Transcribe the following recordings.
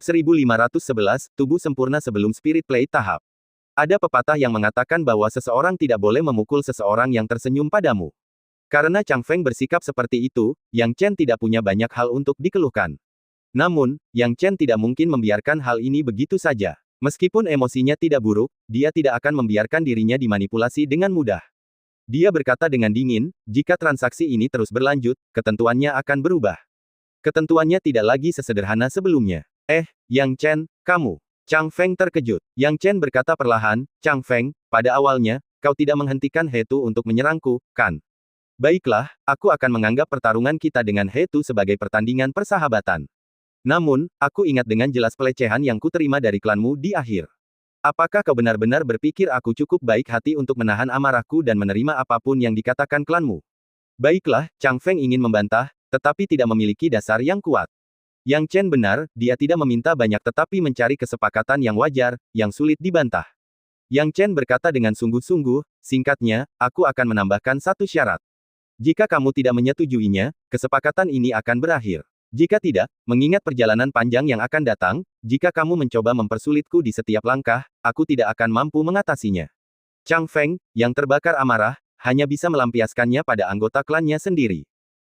1511, tubuh sempurna sebelum Spirit Plate tahap. Ada pepatah yang mengatakan bahwa seseorang tidak boleh memukul seseorang yang tersenyum padamu. Karena Chang Feng bersikap seperti itu, Yang Chen tidak punya banyak hal untuk dikeluhkan. Namun, Yang Chen tidak mungkin membiarkan hal ini begitu saja. Meskipun emosinya tidak buruk, dia tidak akan membiarkan dirinya dimanipulasi dengan mudah. Dia berkata dengan dingin, jika transaksi ini terus berlanjut, ketentuannya akan berubah. Ketentuannya tidak lagi sesederhana sebelumnya. Yang Chen, kamu. Chang Feng terkejut. Yang Chen berkata perlahan, Chang Feng, pada awalnya, kau tidak menghentikan He Tu untuk menyerangku, kan? Baiklah, aku akan menganggap pertarungan kita dengan He Tu sebagai pertandingan persahabatan. Namun, aku ingat dengan jelas pelecehan yang kuterima dari klanmu di akhir. Apakah kau benar-benar berpikir aku cukup baik hati untuk menahan amarahku dan menerima apapun yang dikatakan klanmu? Baiklah, Chang Feng ingin membantah, tetapi tidak memiliki dasar yang kuat. Yang Chen benar, dia tidak meminta banyak tetapi mencari kesepakatan yang wajar, yang sulit dibantah. Yang Chen berkata dengan sungguh-sungguh, singkatnya, aku akan menambahkan satu syarat. Jika kamu tidak menyetujuinya, kesepakatan ini akan berakhir. Jika tidak, mengingat perjalanan panjang yang akan datang, jika kamu mencoba mempersulitku di setiap langkah, aku tidak akan mampu mengatasinya. Chang Feng, yang terbakar amarah, hanya bisa melampiaskannya pada anggota klannya sendiri.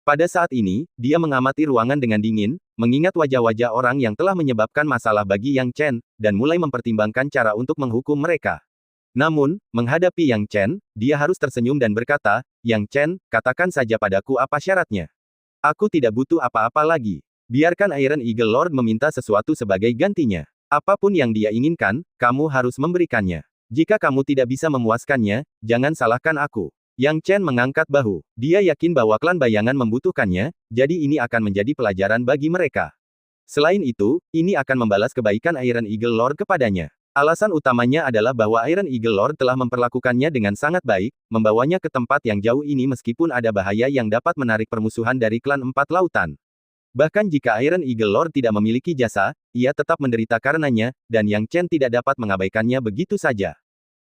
Pada saat ini, dia mengamati ruangan dengan dingin, mengingat wajah-wajah orang yang telah menyebabkan masalah bagi Yang Chen, dan mulai mempertimbangkan cara untuk menghukum mereka. Namun, menghadapi Yang Chen, dia harus tersenyum dan berkata, Yang Chen, katakan saja padaku apa syaratnya. Aku tidak butuh apa-apa lagi. Biarkan Iron Eagle Lord meminta sesuatu sebagai gantinya. Apapun yang dia inginkan, kamu harus memberikannya. Jika kamu tidak bisa memuaskannya, jangan salahkan aku. Yang Chen mengangkat bahu. Dia yakin bahwa klan bayangan membutuhkannya, jadi ini akan menjadi pelajaran bagi mereka. Selain itu, ini akan membalas kebaikan Iron Eagle Lord kepadanya. Alasan utamanya adalah bahwa Iron Eagle Lord telah memperlakukannya dengan sangat baik, membawanya ke tempat yang jauh ini meskipun ada bahaya yang dapat menarik permusuhan dari klan Empat Lautan. Bahkan jika Iron Eagle Lord tidak memiliki jasa, ia tetap menderita karenanya, dan Yang Chen tidak dapat mengabaikannya begitu saja.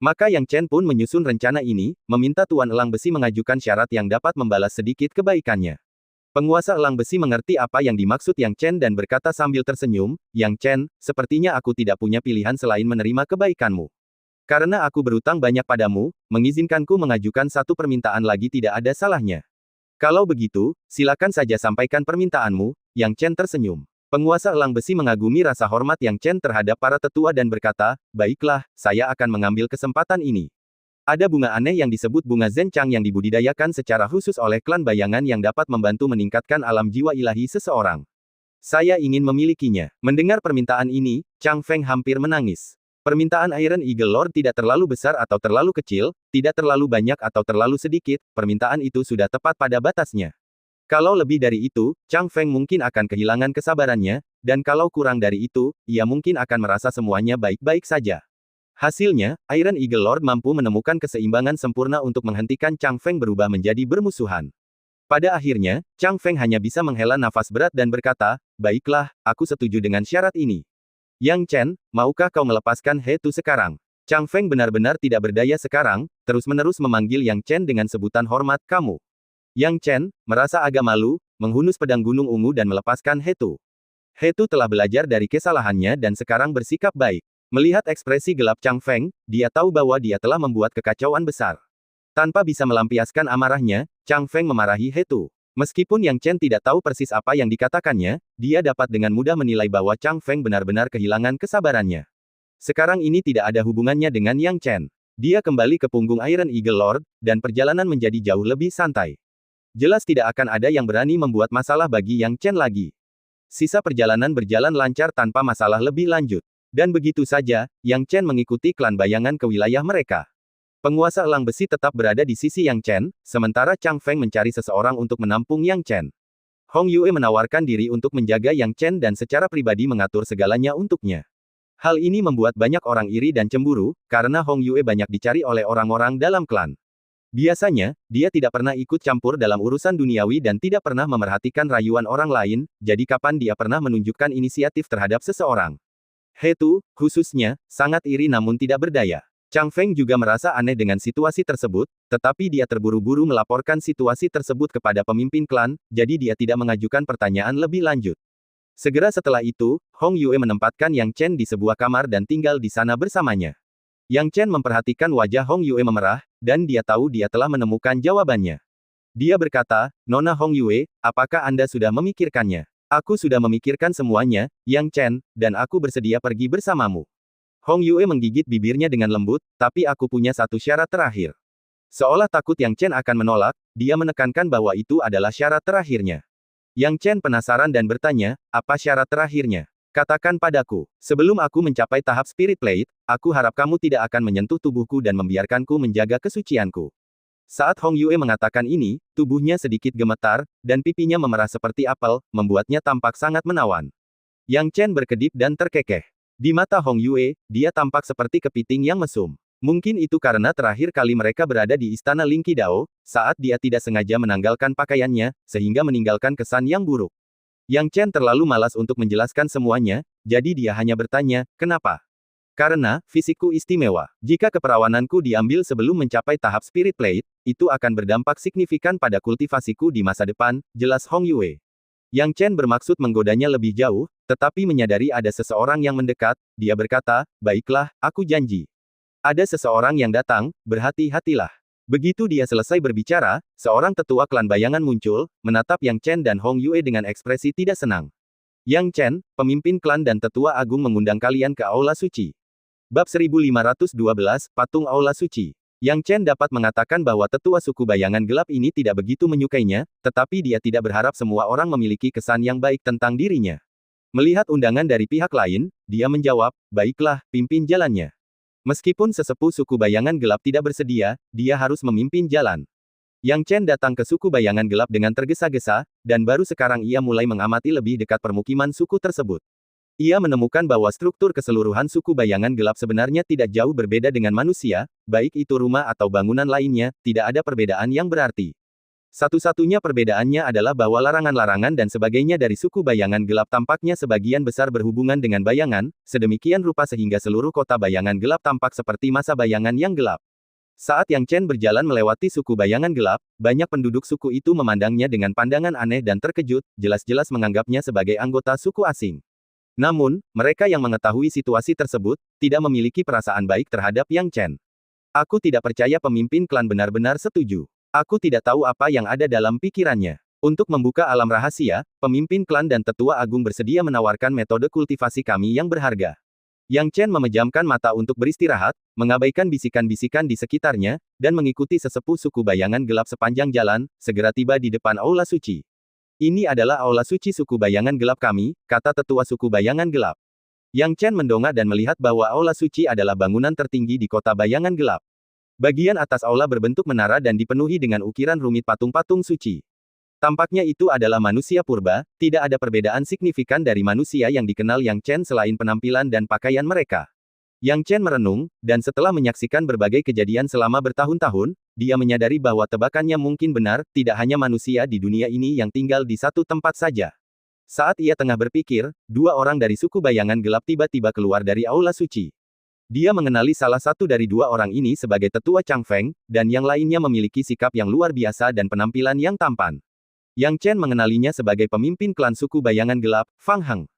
Maka Yang Chen pun menyusun rencana ini, meminta Tuan Elang Besi mengajukan syarat yang dapat membalas sedikit kebaikannya. Penguasa Elang Besi mengerti apa yang dimaksud Yang Chen dan berkata sambil tersenyum, Yang Chen, sepertinya aku tidak punya pilihan selain menerima kebaikanmu. Karena aku berutang banyak padamu, mengizinkanku mengajukan satu permintaan lagi tidak ada salahnya. Kalau begitu, silakan saja sampaikan permintaanmu, Yang Chen tersenyum. Penguasa Elang Besi mengagumi rasa hormat Yang Chen terhadap para tetua dan berkata, baiklah, saya akan mengambil kesempatan ini. Ada bunga aneh yang disebut bunga Zhenchang yang dibudidayakan secara khusus oleh klan bayangan yang dapat membantu meningkatkan alam jiwa ilahi seseorang. Saya ingin memilikinya. Mendengar permintaan ini, Chang Feng hampir menangis. Permintaan Iron Eagle Lord tidak terlalu besar atau terlalu kecil, tidak terlalu banyak atau terlalu sedikit, permintaan itu sudah tepat pada batasnya. Kalau lebih dari itu, Chang Feng mungkin akan kehilangan kesabarannya, dan kalau kurang dari itu, ia mungkin akan merasa semuanya baik-baik saja. Hasilnya, Iron Eagle Lord mampu menemukan keseimbangan sempurna untuk menghentikan Chang Feng berubah menjadi bermusuhan. Pada akhirnya, Chang Feng hanya bisa menghela nafas berat dan berkata, baiklah, aku setuju dengan syarat ini. Yang Chen, maukah kau melepaskan He Tu sekarang? Chang Feng benar-benar tidak berdaya sekarang, terus-menerus memanggil Yang Chen dengan sebutan hormat kamu. Yang Chen, merasa agak malu, menghunus pedang gunung ungu dan melepaskan He Tu. He Tu telah belajar dari kesalahannya dan sekarang bersikap baik. Melihat ekspresi gelap Chang Feng, dia tahu bahwa dia telah membuat kekacauan besar. Tanpa bisa melampiaskan amarahnya, Chang Feng memarahi He Tu. Meskipun Yang Chen tidak tahu persis apa yang dikatakannya, dia dapat dengan mudah menilai bahwa Chang Feng benar-benar kehilangan kesabarannya. Sekarang ini tidak ada hubungannya dengan Yang Chen. Dia kembali ke punggung Iron Eagle Lord, dan perjalanan menjadi jauh lebih santai. Jelas tidak akan ada yang berani membuat masalah bagi Yang Chen lagi. Sisa perjalanan berjalan lancar tanpa masalah lebih lanjut. Dan begitu saja, Yang Chen mengikuti klan bayangan ke wilayah mereka. Penguasa Elang Besi tetap berada di sisi Yang Chen, sementara Chang Feng mencari seseorang untuk menampung Yang Chen. Hong Yue menawarkan diri untuk menjaga Yang Chen dan secara pribadi mengatur segalanya untuknya. Hal ini membuat banyak orang iri dan cemburu, karena Hong Yue banyak dicari oleh orang-orang dalam klan. Biasanya, dia tidak pernah ikut campur dalam urusan duniawi dan tidak pernah memerhatikan rayuan orang lain, jadi kapan dia pernah menunjukkan inisiatif terhadap seseorang? He Tu, khususnya, sangat iri namun tidak berdaya. Chang Feng juga merasa aneh dengan situasi tersebut, tetapi dia terburu-buru melaporkan situasi tersebut kepada pemimpin klan, jadi dia tidak mengajukan pertanyaan lebih lanjut. Segera setelah itu, Hong Yue menempatkan Yang Chen di sebuah kamar dan tinggal di sana bersamanya. Yang Chen memperhatikan wajah Hong Yue memerah, dan dia tahu dia telah menemukan jawabannya. Dia berkata, "Nona Hong Yue, apakah Anda sudah memikirkannya?" "Aku sudah memikirkan semuanya, Yang Chen, dan aku bersedia pergi bersamamu." Hong Yue menggigit bibirnya dengan lembut, "Tapi aku punya satu syarat terakhir." Seolah takut Yang Chen akan menolak, dia menekankan bahwa itu adalah syarat terakhirnya. Yang Chen penasaran dan bertanya, "Apa syarat terakhirnya? Katakan padaku. Sebelum aku mencapai tahap Spirit Plate, aku harap kamu tidak akan menyentuh tubuhku dan membiarkanku menjaga kesucianku." Saat Hong Yue mengatakan ini, tubuhnya sedikit gemetar, dan pipinya memerah seperti apel, membuatnya tampak sangat menawan. Yang Chen berkedip dan terkekeh. Di mata Hong Yue, dia tampak seperti kepiting yang mesum. Mungkin itu karena terakhir kali mereka berada di istana Ling Qidao, saat dia tidak sengaja menanggalkan pakaiannya, sehingga meninggalkan kesan yang buruk. Yang Chen terlalu malas untuk menjelaskan semuanya, jadi dia hanya bertanya, "Kenapa?" "Karena, fisikku istimewa. Jika keperawananku diambil sebelum mencapai tahap Spirit Plate, itu akan berdampak signifikan pada kultivasiku di masa depan," jelas Hong Yue. Yang Chen bermaksud menggodanya lebih jauh, tetapi menyadari ada seseorang yang mendekat, dia berkata, "Baiklah, aku janji. Ada seseorang yang datang, berhati-hatilah." Begitu dia selesai berbicara, seorang tetua klan bayangan muncul, menatap Yang Chen dan Hong Yue dengan ekspresi tidak senang. "Yang Chen, pemimpin klan dan tetua agung mengundang kalian ke Aula Suci." Bab 1512, Patung Aula Suci. Yang Chen dapat mengatakan bahwa tetua suku bayangan gelap ini tidak begitu menyukainya, tetapi dia tidak berharap semua orang memiliki kesan yang baik tentang dirinya. Melihat undangan dari pihak lain, dia menjawab, "Baiklah, pimpin jalannya." Meskipun sesepuh suku bayangan gelap tidak bersedia, dia harus memimpin jalan. Yang Chen datang ke suku bayangan gelap dengan tergesa-gesa, dan baru sekarang ia mulai mengamati lebih dekat permukiman suku tersebut. Ia menemukan bahwa struktur keseluruhan suku bayangan gelap sebenarnya tidak jauh berbeda dengan manusia, baik itu rumah atau bangunan lainnya, tidak ada perbedaan yang berarti. Satu-satunya perbedaannya adalah bahwa larangan-larangan dan sebagainya dari suku bayangan gelap tampaknya sebagian besar berhubungan dengan bayangan, sedemikian rupa sehingga seluruh kota bayangan gelap tampak seperti masa bayangan yang gelap. Saat Yang Chen berjalan melewati suku bayangan gelap, banyak penduduk suku itu memandangnya dengan pandangan aneh dan terkejut, jelas-jelas menganggapnya sebagai anggota suku asing. Namun, mereka yang mengetahui situasi tersebut, tidak memiliki perasaan baik terhadap Yang Chen. "Aku tidak percaya pemimpin klan benar-benar setuju. Aku tidak tahu apa yang ada dalam pikirannya. Untuk membuka alam rahasia, pemimpin klan dan tetua agung bersedia menawarkan metode kultivasi kami yang berharga." Yang Chen memejamkan mata untuk beristirahat, mengabaikan bisikan-bisikan di sekitarnya, dan mengikuti sesepuh suku bayangan gelap sepanjang jalan, segera tiba di depan Aula Suci. "Ini adalah Aula Suci suku bayangan gelap kami," kata tetua suku bayangan gelap. Yang Chen mendongak dan melihat bahwa Aula Suci adalah bangunan tertinggi di kota bayangan gelap. Bagian atas aula berbentuk menara dan dipenuhi dengan ukiran rumit patung-patung suci. Tampaknya itu adalah manusia purba, tidak ada perbedaan signifikan dari manusia yang dikenal Yang Chen selain penampilan dan pakaian mereka. Yang Chen merenung, dan setelah menyaksikan berbagai kejadian selama bertahun-tahun, dia menyadari bahwa tebakannya mungkin benar, tidak hanya manusia di dunia ini yang tinggal di satu tempat saja. Saat ia tengah berpikir, dua orang dari suku bayangan gelap tiba-tiba keluar dari Aula Suci. Dia mengenali salah satu dari dua orang ini sebagai tetua Chang Feng, dan yang lainnya memiliki sikap yang luar biasa dan penampilan yang tampan. Yang Chen mengenalinya sebagai pemimpin klan suku bayangan gelap, Fang Heng.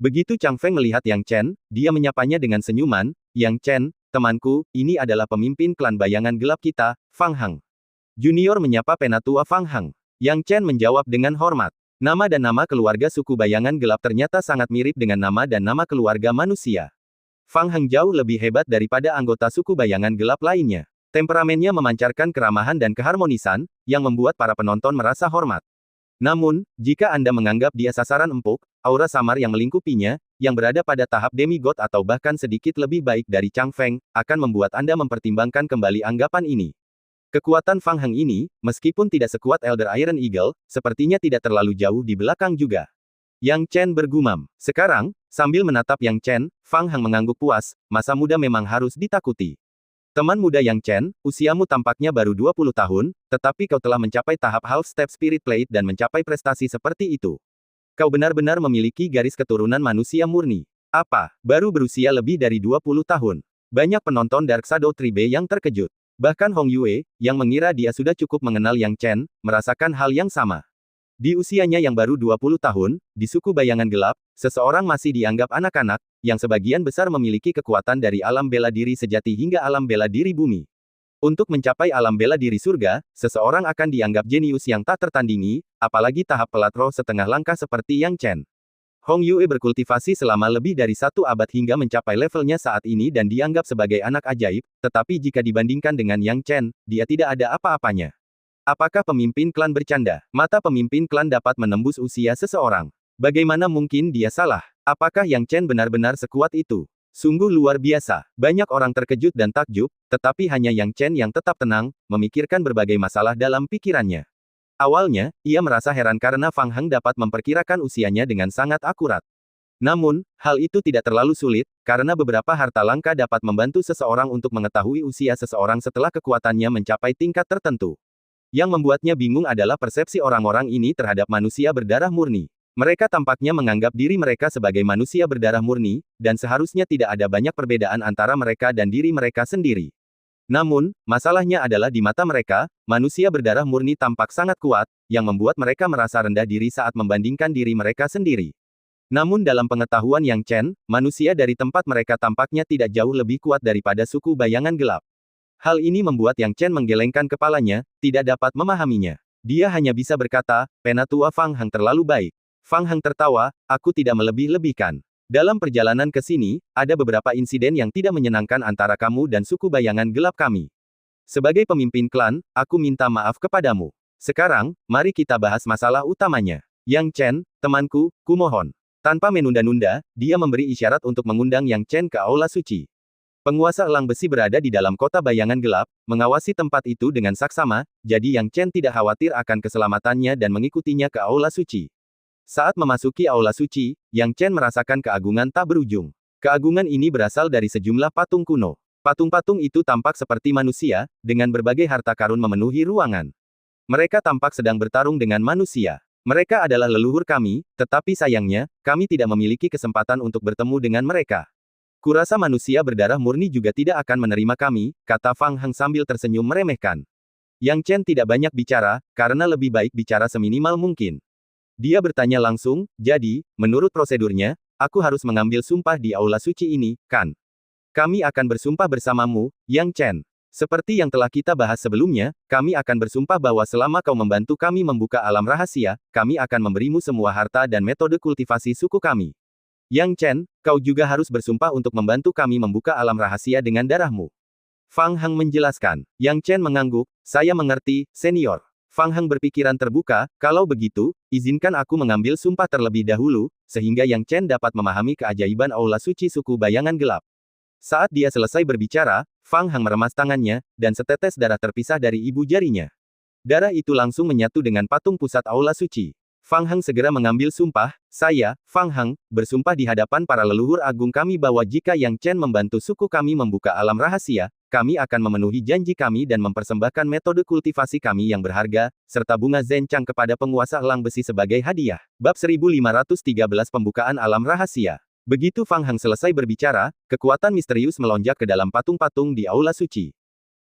Begitu Chang Feng melihat Yang Chen, dia menyapanya dengan senyuman, "Yang Chen, temanku, ini adalah pemimpin klan bayangan gelap kita, Fang Heng." Junior menyapa penatua Fang Heng. Yang Chen menjawab dengan hormat. Nama dan nama keluarga suku bayangan gelap ternyata sangat mirip dengan nama dan nama keluarga manusia. Fang Heng jauh lebih hebat daripada anggota suku bayangan gelap lainnya. Temperamennya memancarkan keramahan dan keharmonisan, yang membuat para penonton merasa hormat. Namun, jika Anda menganggap dia sasaran empuk, aura samar yang melingkupinya, yang berada pada tahap demigod atau bahkan sedikit lebih baik dari Chang Feng, akan membuat Anda mempertimbangkan kembali anggapan ini. Kekuatan Fang Heng ini, meskipun tidak sekuat Elder Iron Eagle, sepertinya tidak terlalu jauh di belakang juga. Yang Chen bergumam. Sekarang, sambil menatap Yang Chen, Fang Heng mengangguk puas, "Masa muda memang harus ditakuti. Teman muda Yang Chen, usiamu tampaknya baru 20 tahun, tetapi kau telah mencapai tahap half step Spirit Plate dan mencapai prestasi seperti itu. Kau benar-benar memiliki garis keturunan manusia murni. Apa, baru berusia lebih dari 20 tahun?" Banyak penonton Dark Shadow Tribe yang terkejut. Bahkan Hong Yue, yang mengira dia sudah cukup mengenal Yang Chen, merasakan hal yang sama. Di usianya yang baru 20 tahun, di suku bayangan gelap, seseorang masih dianggap anak-anak, yang sebagian besar memiliki kekuatan dari alam bela diri sejati hingga alam bela diri bumi. Untuk mencapai alam bela diri surga, seseorang akan dianggap jenius yang tak tertandingi, apalagi tahap pelat roh setengah langkah seperti Yang Chen. Hong Yue berkultivasi selama lebih dari 1 abad hingga mencapai levelnya saat ini dan dianggap sebagai anak ajaib, tetapi jika dibandingkan dengan Yang Chen, dia tidak ada apa-apanya. Apakah pemimpin klan bercanda? Mata pemimpin klan dapat menembus usia seseorang. Bagaimana mungkin dia salah? Apakah Yang Chen benar-benar sekuat itu? Sungguh luar biasa. Banyak orang terkejut dan takjub, tetapi hanya Yang Chen yang tetap tenang, memikirkan berbagai masalah dalam pikirannya. Awalnya, ia merasa heran karena Fang Heng dapat memperkirakan usianya dengan sangat akurat. Namun, hal itu tidak terlalu sulit, karena beberapa harta langka dapat membantu seseorang untuk mengetahui usia seseorang setelah kekuatannya mencapai tingkat tertentu. Yang membuatnya bingung adalah persepsi orang-orang ini terhadap manusia berdarah murni. Mereka tampaknya menganggap diri mereka sebagai manusia berdarah murni, dan seharusnya tidak ada banyak perbedaan antara mereka dan diri mereka sendiri. Namun, masalahnya adalah di mata mereka, manusia berdarah murni tampak sangat kuat, yang membuat mereka merasa rendah diri saat membandingkan diri mereka sendiri. Namun dalam pengetahuan Yang Chen, manusia dari tempat mereka tampaknya tidak jauh lebih kuat daripada suku bayangan gelap. Hal ini membuat Yang Chen menggelengkan kepalanya, tidak dapat memahaminya. Dia hanya bisa berkata, "Penatua Fang Heng terlalu baik." Fang Heng tertawa, "Aku tidak melebih-lebihkan. Dalam perjalanan ke sini, ada beberapa insiden yang tidak menyenangkan antara kamu dan suku bayangan gelap kami. Sebagai pemimpin klan, aku minta maaf kepadamu. Sekarang, mari kita bahas masalah utamanya." Yang Chen, temanku, kumohon. Tanpa menunda-nunda, dia memberi isyarat untuk mengundang Yang Chen ke Aula Suci. Penguasa elang besi berada di dalam kota bayangan gelap, mengawasi tempat itu dengan saksama, jadi Yang Chen tidak khawatir akan keselamatannya dan mengikutinya ke Aula Suci. Saat memasuki Aula Suci, Yang Chen merasakan keagungan tak berujung. Keagungan ini berasal dari sejumlah patung kuno. Patung-patung itu tampak seperti manusia, dengan berbagai harta karun memenuhi ruangan. Mereka tampak sedang bertarung dengan manusia. Mereka adalah leluhur kami, tetapi sayangnya, kami tidak memiliki kesempatan untuk bertemu dengan mereka. Kurasa manusia berdarah murni juga tidak akan menerima kami, kata Fang Heng sambil tersenyum meremehkan. Yang Chen tidak banyak bicara, karena lebih baik bicara seminimal mungkin. Dia bertanya langsung, "Jadi, menurut prosedurnya, aku harus mengambil sumpah di Aula Suci ini, kan? Kami akan bersumpah bersamamu, Yang Chen. Seperti yang telah kita bahas sebelumnya, kami akan bersumpah bahwa selama kau membantu kami membuka alam rahasia, kami akan memberimu semua harta dan metode kultivasi suku kami. Yang Chen, kau juga harus bersumpah untuk membantu kami membuka alam rahasia dengan darahmu." Fang Heng menjelaskan. Yang Chen mengangguk, "Saya mengerti, senior." Fang Heng berpikiran terbuka, "Kalau begitu, izinkan aku mengambil sumpah terlebih dahulu, sehingga Yang Chen dapat memahami keajaiban Aula Suci suku bayangan gelap." Saat dia selesai berbicara, Fang Heng meremas tangannya, dan setetes darah terpisah dari ibu jarinya. Darah itu langsung menyatu dengan patung pusat Aula Suci. Fang Heng segera mengambil sumpah, "Saya, Fang Heng, bersumpah di hadapan para leluhur agung kami bahwa jika Yang Chen membantu suku kami membuka alam rahasia, kami akan memenuhi janji kami dan mempersembahkan metode kultivasi kami yang berharga, serta bunga Zhenchang kepada penguasa elang besi sebagai hadiah." Bab 1513 Pembukaan Alam Rahasia. Begitu Fang Heng selesai berbicara, kekuatan misterius melonjak ke dalam patung-patung di Aula Suci.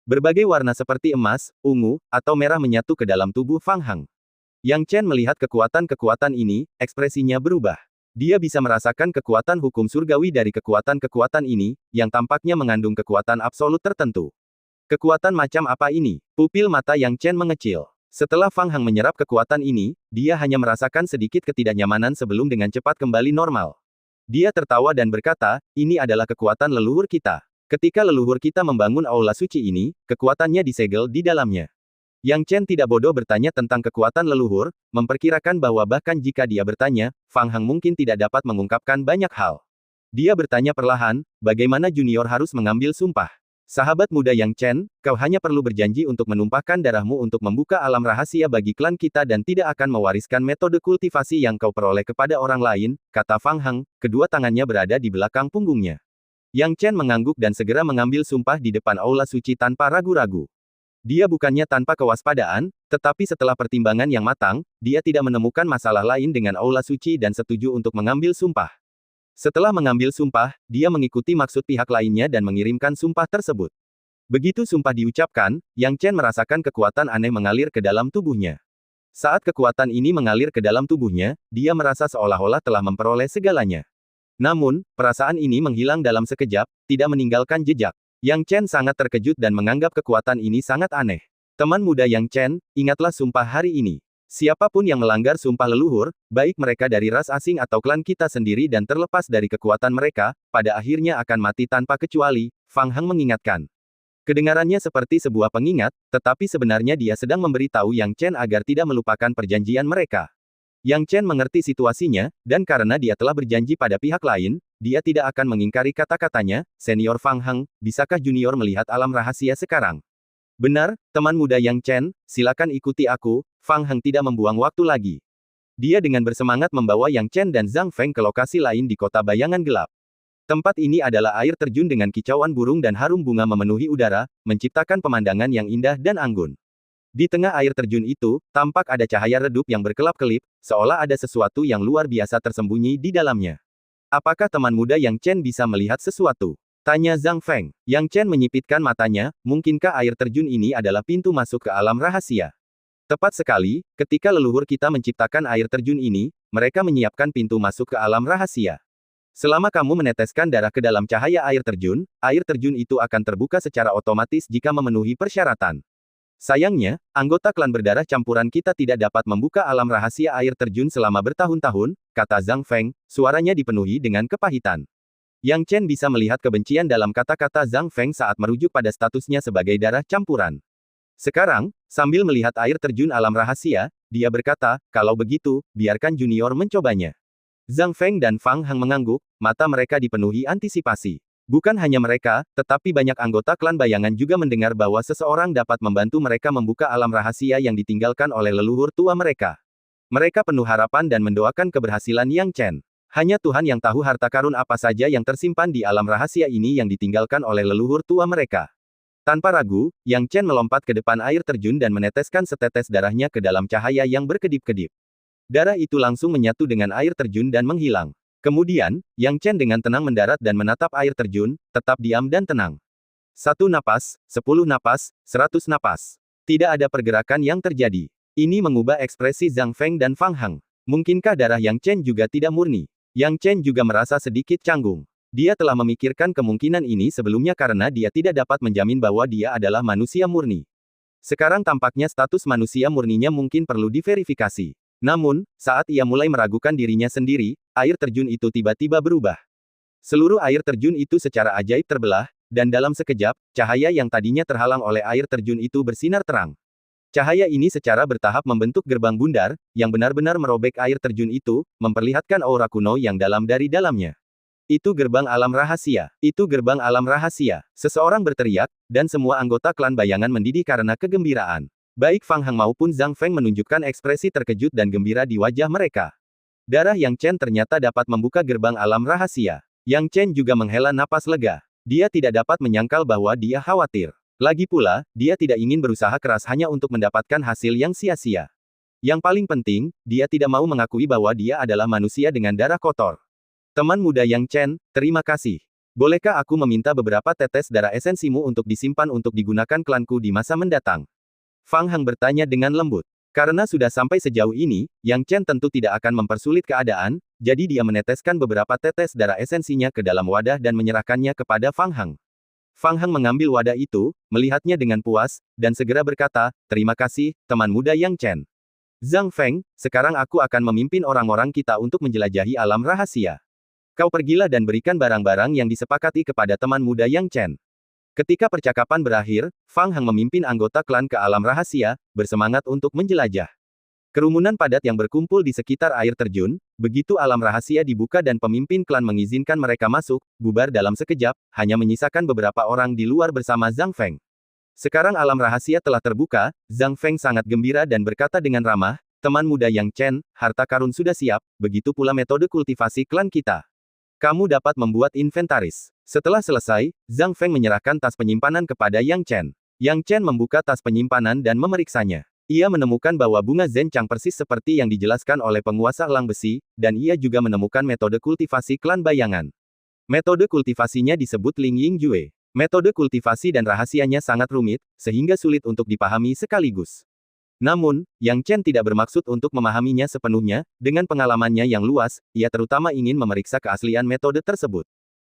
Berbagai warna seperti emas, ungu, atau merah menyatu ke dalam tubuh Fang Heng. Yang Chen melihat kekuatan-kekuatan ini, ekspresinya berubah. Dia bisa merasakan kekuatan hukum surgawi dari kekuatan-kekuatan ini, yang tampaknya mengandung kekuatan absolut tertentu. Kekuatan macam apa ini? Pupil mata Yang Chen mengecil. Setelah Fang Heng menyerap kekuatan ini, dia hanya merasakan sedikit ketidaknyamanan sebelum dengan cepat kembali normal. Dia tertawa dan berkata, "Ini adalah kekuatan leluhur kita. Ketika leluhur kita membangun Aula Suci ini, kekuatannya disegel di dalamnya." Yang Chen tidak bodoh bertanya tentang kekuatan leluhur, memperkirakan bahwa bahkan jika dia bertanya, Fang Heng mungkin tidak dapat mengungkapkan banyak hal. Dia bertanya perlahan, "Bagaimana junior harus mengambil sumpah?" "Sahabat muda Yang Chen, kau hanya perlu berjanji untuk menumpahkan darahmu untuk membuka alam rahasia bagi klan kita dan tidak akan mewariskan metode kultivasi yang kau peroleh kepada orang lain," kata Fang Heng, kedua tangannya berada di belakang punggungnya. Yang Chen mengangguk dan segera mengambil sumpah di depan Aula Suci tanpa ragu-ragu. Dia bukannya tanpa kewaspadaan, tetapi setelah pertimbangan yang matang, dia tidak menemukan masalah lain dengan Aula Suci dan setuju untuk mengambil sumpah. Setelah mengambil sumpah, dia mengikuti maksud pihak lainnya dan mengirimkan sumpah tersebut. Begitu sumpah diucapkan, Yang Chen merasakan kekuatan aneh mengalir ke dalam tubuhnya. Saat kekuatan ini mengalir ke dalam tubuhnya, dia merasa seolah-olah telah memperoleh segalanya. Namun, perasaan ini menghilang dalam sekejap, tidak meninggalkan jejak. Yang Chen sangat terkejut dan menganggap kekuatan ini sangat aneh. Teman muda Yang Chen, ingatlah sumpah hari ini. Siapapun yang melanggar sumpah leluhur, baik mereka dari ras asing atau klan kita sendiri dan terlepas dari kekuatan mereka, pada akhirnya akan mati tanpa kecuali, Fang Heng mengingatkan. Kedengarannya seperti sebuah pengingat, tetapi sebenarnya dia sedang memberitahu Yang Chen agar tidak melupakan perjanjian mereka. Yang Chen mengerti situasinya, dan karena dia telah berjanji pada pihak lain, dia tidak akan mengingkari kata-katanya, Senior Fang Heng, bisakah junior melihat alam rahasia sekarang? Benar, teman muda Yang Chen, silakan ikuti aku, Fang Heng tidak membuang waktu lagi. Dia dengan bersemangat membawa Yang Chen dan Zhang Feng ke lokasi lain di kota bayangan gelap. Tempat ini adalah air terjun dengan kicauan burung dan harum bunga memenuhi udara, menciptakan pemandangan yang indah dan anggun. Di tengah air terjun itu, tampak ada cahaya redup yang berkelap-kelip, seolah ada sesuatu yang luar biasa tersembunyi di dalamnya. Apakah teman muda Yang Chen bisa melihat sesuatu? Tanya Zhang Feng. Yang Chen menyipitkan matanya, mungkinkah air terjun ini adalah pintu masuk ke alam rahasia? Tepat sekali, ketika leluhur kita menciptakan air terjun ini, mereka menyiapkan pintu masuk ke alam rahasia. Selama kamu meneteskan darah ke dalam cahaya air terjun itu akan terbuka secara otomatis jika memenuhi persyaratan. Sayangnya, anggota klan berdarah campuran kita tidak dapat membuka alam rahasia air terjun selama bertahun-tahun, kata Zhang Feng, suaranya dipenuhi dengan kepahitan. Yang Chen bisa melihat kebencian dalam kata-kata Zhang Feng saat merujuk pada statusnya sebagai darah campuran. Sekarang, sambil melihat air terjun alam rahasia, dia berkata, kalau begitu, biarkan junior mencobanya. Zhang Feng dan Fang Heng mengangguk, mata mereka dipenuhi antisipasi. Bukan hanya mereka, tetapi banyak anggota klan bayangan juga mendengar bahwa seseorang dapat membantu mereka membuka alam rahasia yang ditinggalkan oleh leluhur tua mereka. Mereka penuh harapan dan mendoakan keberhasilan Yang Chen. Hanya Tuhan yang tahu harta karun apa saja yang tersimpan di alam rahasia ini yang ditinggalkan oleh leluhur tua mereka. Tanpa ragu, Yang Chen melompat ke depan air terjun dan meneteskan setetes darahnya ke dalam cahaya yang berkedip-kedip. Darah itu langsung menyatu dengan air terjun dan menghilang. Kemudian, Yang Chen dengan tenang mendarat dan menatap air terjun, tetap diam dan tenang. 1 napas, 10 napas, 100 napas. Tidak ada pergerakan yang terjadi. Ini mengubah ekspresi Zhang Feng dan Fang Heng. Mungkinkah darah Yang Chen juga tidak murni? Yang Chen juga merasa sedikit canggung. Dia telah memikirkan kemungkinan ini sebelumnya karena dia tidak dapat menjamin bahwa dia adalah manusia murni. Sekarang tampaknya status manusia murninya mungkin perlu diverifikasi. Namun, saat ia mulai meragukan dirinya sendiri, air terjun itu tiba-tiba berubah. Seluruh air terjun itu secara ajaib terbelah, dan dalam sekejap, cahaya yang tadinya terhalang oleh air terjun itu bersinar terang. Cahaya ini secara bertahap membentuk gerbang bundar, yang benar-benar merobek air terjun itu, memperlihatkan aura kuno yang dalam dari dalamnya. Itu gerbang alam rahasia. Itu gerbang alam rahasia. Seseorang berteriak, dan semua anggota klan bayangan mendidih karena kegembiraan. Baik Fang Heng maupun Zhang Feng menunjukkan ekspresi terkejut dan gembira di wajah mereka. Darah Yang Chen ternyata dapat membuka gerbang alam rahasia. Yang Chen juga menghela napas lega. Dia tidak dapat menyangkal bahwa dia khawatir. Lagi pula, dia tidak ingin berusaha keras hanya untuk mendapatkan hasil yang sia-sia. Yang paling penting, dia tidak mau mengakui bahwa dia adalah manusia dengan darah kotor. Teman muda Yang Chen, terima kasih. Bolehkah aku meminta beberapa tetes darah esensimu untuk disimpan untuk digunakan klanku di masa mendatang? Fang Heng bertanya dengan lembut. Karena sudah sampai sejauh ini, Yang Chen tentu tidak akan mempersulit keadaan, jadi dia meneteskan beberapa tetes darah esensinya ke dalam wadah dan menyerahkannya kepada Fang Heng. Fang Heng mengambil wadah itu, melihatnya dengan puas, dan segera berkata, terima kasih, teman muda Yang Chen. Zhang Feng, sekarang aku akan memimpin orang-orang kita untuk menjelajahi alam rahasia. Kau pergilah dan berikan barang-barang yang disepakati kepada teman muda Yang Chen. Ketika percakapan berakhir, Fang Heng memimpin anggota klan ke alam rahasia, bersemangat untuk menjelajah. Kerumunan padat yang berkumpul di sekitar air terjun, begitu alam rahasia dibuka dan pemimpin klan mengizinkan mereka masuk, bubar dalam sekejap, hanya menyisakan beberapa orang di luar bersama Zhang Feng. Sekarang alam rahasia telah terbuka, Zhang Feng sangat gembira dan berkata dengan ramah, teman muda Yang Chen, harta karun sudah siap, begitu pula metode kultivasi klan kita. Kamu dapat membuat inventaris. Setelah selesai, Zhang Feng menyerahkan tas penyimpanan kepada Yang Chen. Yang Chen membuka tas penyimpanan dan memeriksanya. Ia menemukan bahwa bunga Zhenchang persis seperti yang dijelaskan oleh penguasa elang besi, dan ia juga menemukan metode kultivasi klan bayangan. Metode kultivasinya disebut Ling Ying Jue. Metode kultivasi dan rahasianya sangat rumit, sehingga sulit untuk dipahami sekaligus. Namun, Yang Chen tidak bermaksud untuk memahaminya sepenuhnya, dengan pengalamannya yang luas, ia terutama ingin memeriksa keaslian metode tersebut.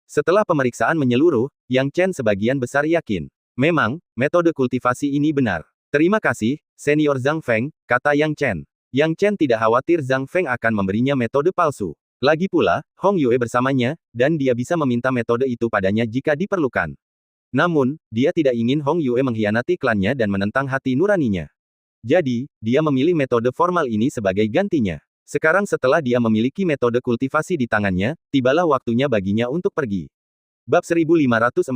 Setelah pemeriksaan menyeluruh, Yang Chen sebagian besar yakin. Memang, metode kultivasi ini benar. Terima kasih, Senior Zhang Feng, kata Yang Chen. Yang Chen tidak khawatir Zhang Feng akan memberinya metode palsu. Lagi pula, Hong Yue bersamanya, dan dia bisa meminta metode itu padanya jika diperlukan. Namun, dia tidak ingin Hong Yue mengkhianati klannya dan menentang hati nuraninya. Jadi, dia memilih metode formal ini sebagai gantinya. Sekarang setelah dia memiliki metode kultivasi di tangannya, tibalah waktunya baginya untuk pergi. Bab 1514,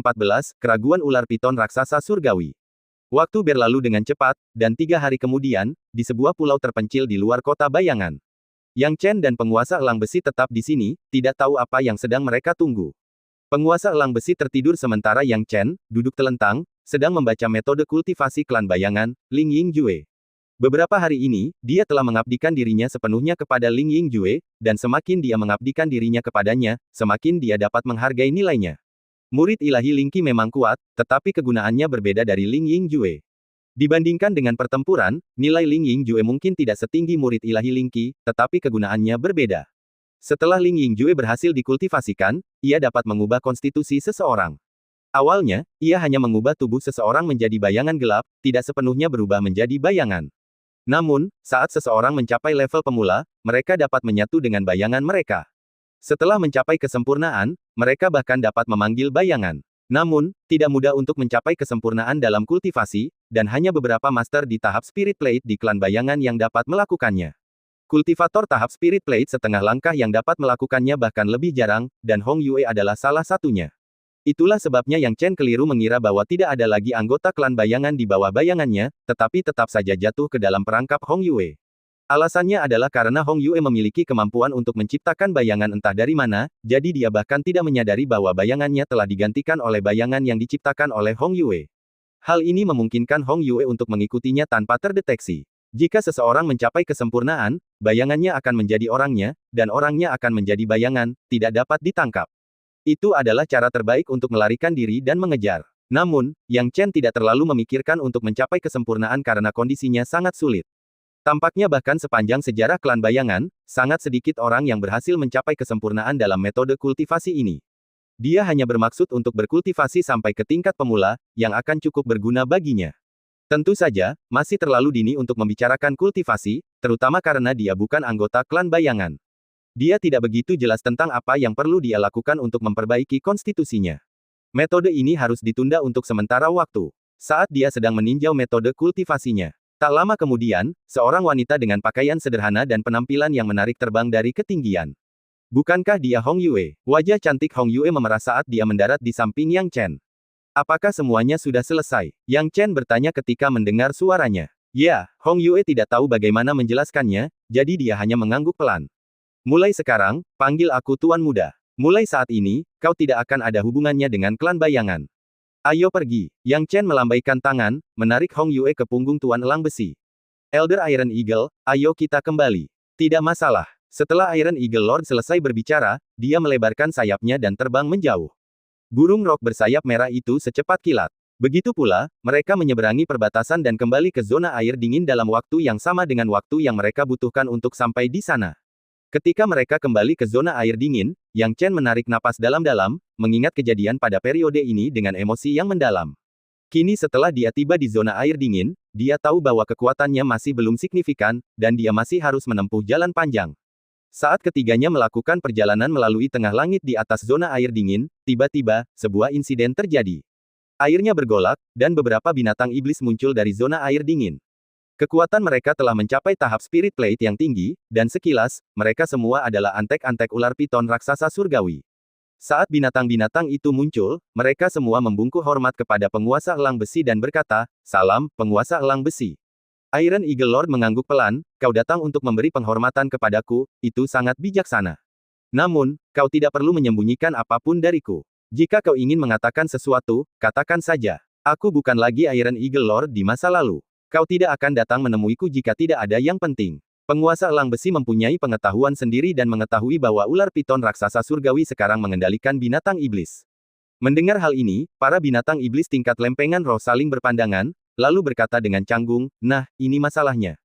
Keraguan Ular Piton Raksasa Surgawi. Waktu berlalu dengan cepat, dan 3 hari kemudian, di sebuah pulau terpencil di luar kota bayangan. Yang Chen dan penguasa elang besi tetap di sini, tidak tahu apa yang sedang mereka tunggu. Penguasa elang besi tertidur sementara Yang Chen, duduk telentang, sedang membaca metode kultivasi klan bayangan, Ling Yingjue. Beberapa hari ini, dia telah mengabdikan dirinya sepenuhnya kepada Ling Yingjue, dan semakin dia mengabdikan dirinya kepadanya, semakin dia dapat menghargai nilainya. Murid ilahi Lingqi memang kuat, tetapi kegunaannya berbeda dari Ling Yingjue. Dibandingkan dengan pertempuran, nilai Ling Yingjue mungkin tidak setinggi murid ilahi Lingqi, tetapi kegunaannya berbeda. Setelah Ling Yingjue berhasil dikultivasikan, ia dapat mengubah konstitusi seseorang. Awalnya, ia hanya mengubah tubuh seseorang menjadi bayangan gelap, tidak sepenuhnya berubah menjadi bayangan. Namun, saat seseorang mencapai level pemula, mereka dapat menyatu dengan bayangan mereka. Setelah mencapai kesempurnaan, mereka bahkan dapat memanggil bayangan. Namun, tidak mudah untuk mencapai kesempurnaan dalam kultivasi, dan hanya beberapa master di tahap Spirit Plate di klan bayangan yang dapat melakukannya. Kultivator tahap Spirit Plate setengah langkah yang dapat melakukannya bahkan lebih jarang, dan Hong Yue adalah salah satunya. Itulah sebabnya Yang Chen keliru mengira bahwa tidak ada lagi anggota klan bayangan di bawah bayangannya, tetapi tetap saja jatuh ke dalam perangkap Hong Yue. Alasannya adalah karena Hong Yue memiliki kemampuan untuk menciptakan bayangan entah dari mana, jadi dia bahkan tidak menyadari bahwa bayangannya telah digantikan oleh bayangan yang diciptakan oleh Hong Yue. Hal ini memungkinkan Hong Yue untuk mengikutinya tanpa terdeteksi. Jika seseorang mencapai kesempurnaan, bayangannya akan menjadi orangnya, dan orangnya akan menjadi bayangan, tidak dapat ditangkap. Itu adalah cara terbaik untuk melarikan diri dan mengejar. Namun, Yang Chen tidak terlalu memikirkan untuk mencapai kesempurnaan karena kondisinya sangat sulit. Tampaknya bahkan sepanjang sejarah klan bayangan, sangat sedikit orang yang berhasil mencapai kesempurnaan dalam metode kultivasi ini. Dia hanya bermaksud untuk berkultivasi sampai ke tingkat pemula, yang akan cukup berguna baginya. Tentu saja, masih terlalu dini untuk membicarakan kultivasi, terutama karena dia bukan anggota klan bayangan. Dia tidak begitu jelas tentang apa yang perlu dia lakukan untuk memperbaiki konstitusinya. Metode ini harus ditunda untuk sementara waktu. Saat dia sedang meninjau metode kultivasinya. Tak lama kemudian, seorang wanita dengan pakaian sederhana dan penampilan yang menarik terbang dari ketinggian. Bukankah dia Hong Yue? Wajah cantik Hong Yue memerah saat dia mendarat di samping Yang Chen. Apakah semuanya sudah selesai? Yang Chen bertanya ketika mendengar suaranya. Ya, Hong Yue tidak tahu bagaimana menjelaskannya, jadi dia hanya mengangguk pelan. Mulai sekarang, panggil aku Tuan Muda. Mulai saat ini, kau tidak akan ada hubungannya dengan klan bayangan. Ayo pergi. Yang Chen melambaikan tangan, menarik Hong Yue ke punggung Tuan Elang Besi. Elder Iron Eagle, ayo kita kembali. Tidak masalah. Setelah Iron Eagle Lord selesai berbicara, dia melebarkan sayapnya dan terbang menjauh. Burung rok bersayap merah itu secepat kilat. Begitu pula, mereka menyeberangi perbatasan dan kembali ke zona air dingin dalam waktu yang sama dengan waktu yang mereka butuhkan untuk sampai di sana. Ketika mereka kembali ke zona air dingin, Yang Chen menarik napas dalam-dalam, mengingat kejadian pada periode ini dengan emosi yang mendalam. Kini setelah dia tiba di zona air dingin, dia tahu bahwa kekuatannya masih belum signifikan, dan dia masih harus menempuh jalan panjang. Saat ketiganya melakukan perjalanan melalui tengah langit di atas zona air dingin, tiba-tiba, sebuah insiden terjadi. Airnya bergolak, dan beberapa binatang iblis muncul dari zona air dingin. Kekuatan mereka telah mencapai tahap Spirit Plate yang tinggi, dan sekilas, mereka semua adalah antek-antek ular piton raksasa surgawi. Saat binatang-binatang itu muncul, mereka semua membungkuk hormat kepada penguasa elang besi dan berkata, "Salam, penguasa elang besi." Iron Eagle Lord mengangguk pelan, "Kau datang untuk memberi penghormatan kepadaku, itu sangat bijaksana. Namun, kau tidak perlu menyembunyikan apapun dariku. Jika kau ingin mengatakan sesuatu, katakan saja. Aku bukan lagi Iron Eagle Lord di masa lalu. Kau tidak akan datang menemuiku jika tidak ada yang penting." Penguasa elang besi mempunyai pengetahuan sendiri dan mengetahui bahwa ular piton raksasa surgawi sekarang mengendalikan binatang iblis. Mendengar hal ini, para binatang iblis tingkat lempengan roh saling berpandangan, lalu berkata dengan canggung, "Nah, ini masalahnya."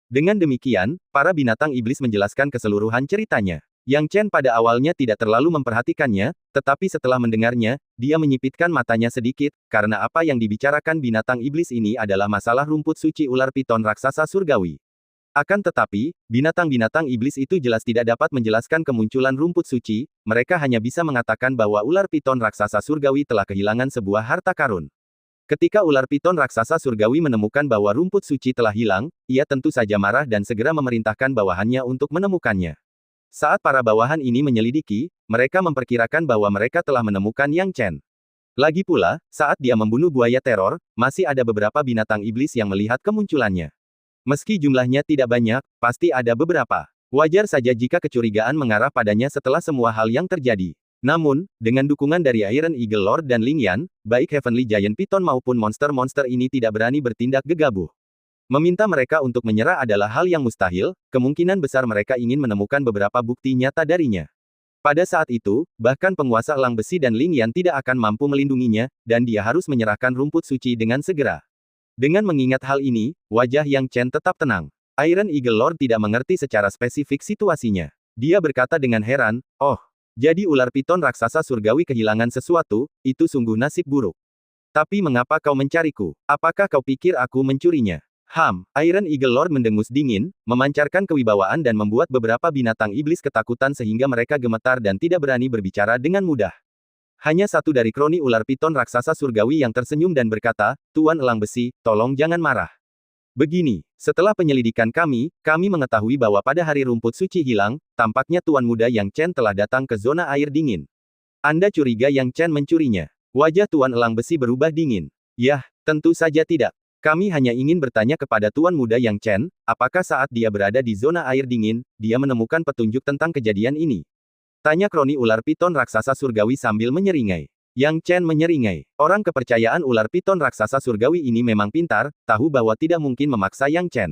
Dengan demikian, para binatang iblis menjelaskan keseluruhan ceritanya. Yang Chen pada awalnya tidak terlalu memperhatikannya, tetapi setelah mendengarnya, dia menyipitkan matanya sedikit, karena apa yang dibicarakan binatang iblis ini adalah masalah rumput suci ular piton raksasa surgawi. Akan tetapi, binatang-binatang iblis itu jelas tidak dapat menjelaskan kemunculan rumput suci, mereka hanya bisa mengatakan bahwa ular piton raksasa surgawi telah kehilangan sebuah harta karun. Ketika ular piton raksasa surgawi menemukan bahwa rumput suci telah hilang, ia tentu saja marah dan segera memerintahkan bawahannya untuk menemukannya. Saat para bawahan ini menyelidiki, mereka memperkirakan bahwa mereka telah menemukan Yang Chen. Lagi pula, saat dia membunuh buaya teror, masih ada beberapa binatang iblis yang melihat kemunculannya. Meski jumlahnya tidak banyak, pasti ada beberapa. Wajar saja jika kecurigaan mengarah padanya setelah semua hal yang terjadi. Namun, dengan dukungan dari Iron Eagle Lord dan Ling Yan, baik Heavenly Giant Python maupun monster-monster ini tidak berani bertindak gegabah. Meminta mereka untuk menyerah adalah hal yang mustahil, kemungkinan besar mereka ingin menemukan beberapa bukti nyata darinya. Pada saat itu, bahkan penguasa elang besi dan Ling Yan tidak akan mampu melindunginya, dan dia harus menyerahkan rumput suci dengan segera. Dengan mengingat hal ini, wajah Yang Chen tetap tenang. Iron Eagle Lord tidak mengerti secara spesifik situasinya. Dia berkata dengan heran, "Oh, jadi ular piton raksasa surgawi kehilangan sesuatu, itu sungguh nasib buruk. Tapi mengapa kau mencariku? Apakah kau pikir aku mencurinya?" Iron Eagle Lord mendengus dingin, memancarkan kewibawaan dan membuat beberapa binatang iblis ketakutan sehingga mereka gemetar dan tidak berani berbicara dengan mudah. Hanya satu dari kroni ular piton raksasa surgawi yang tersenyum dan berkata, "Tuan Elang Besi, tolong jangan marah. Begini, setelah penyelidikan kami mengetahui bahwa pada hari rumput suci hilang, tampaknya Tuan Muda Yang Chen telah datang ke zona air dingin. Anda curiga Yang Chen mencurinya?" Wajah Tuan Elang Besi berubah dingin. "Yah, tentu saja tidak. Kami hanya ingin bertanya kepada Tuan Muda Yang Chen, apakah saat dia berada di zona air dingin, dia menemukan petunjuk tentang kejadian ini?" Tanya kroni ular piton raksasa surgawi sambil menyeringai. Yang Chen menyeringai. Orang kepercayaan ular piton raksasa surgawi ini memang pintar, tahu bahwa tidak mungkin memaksa Yang Chen.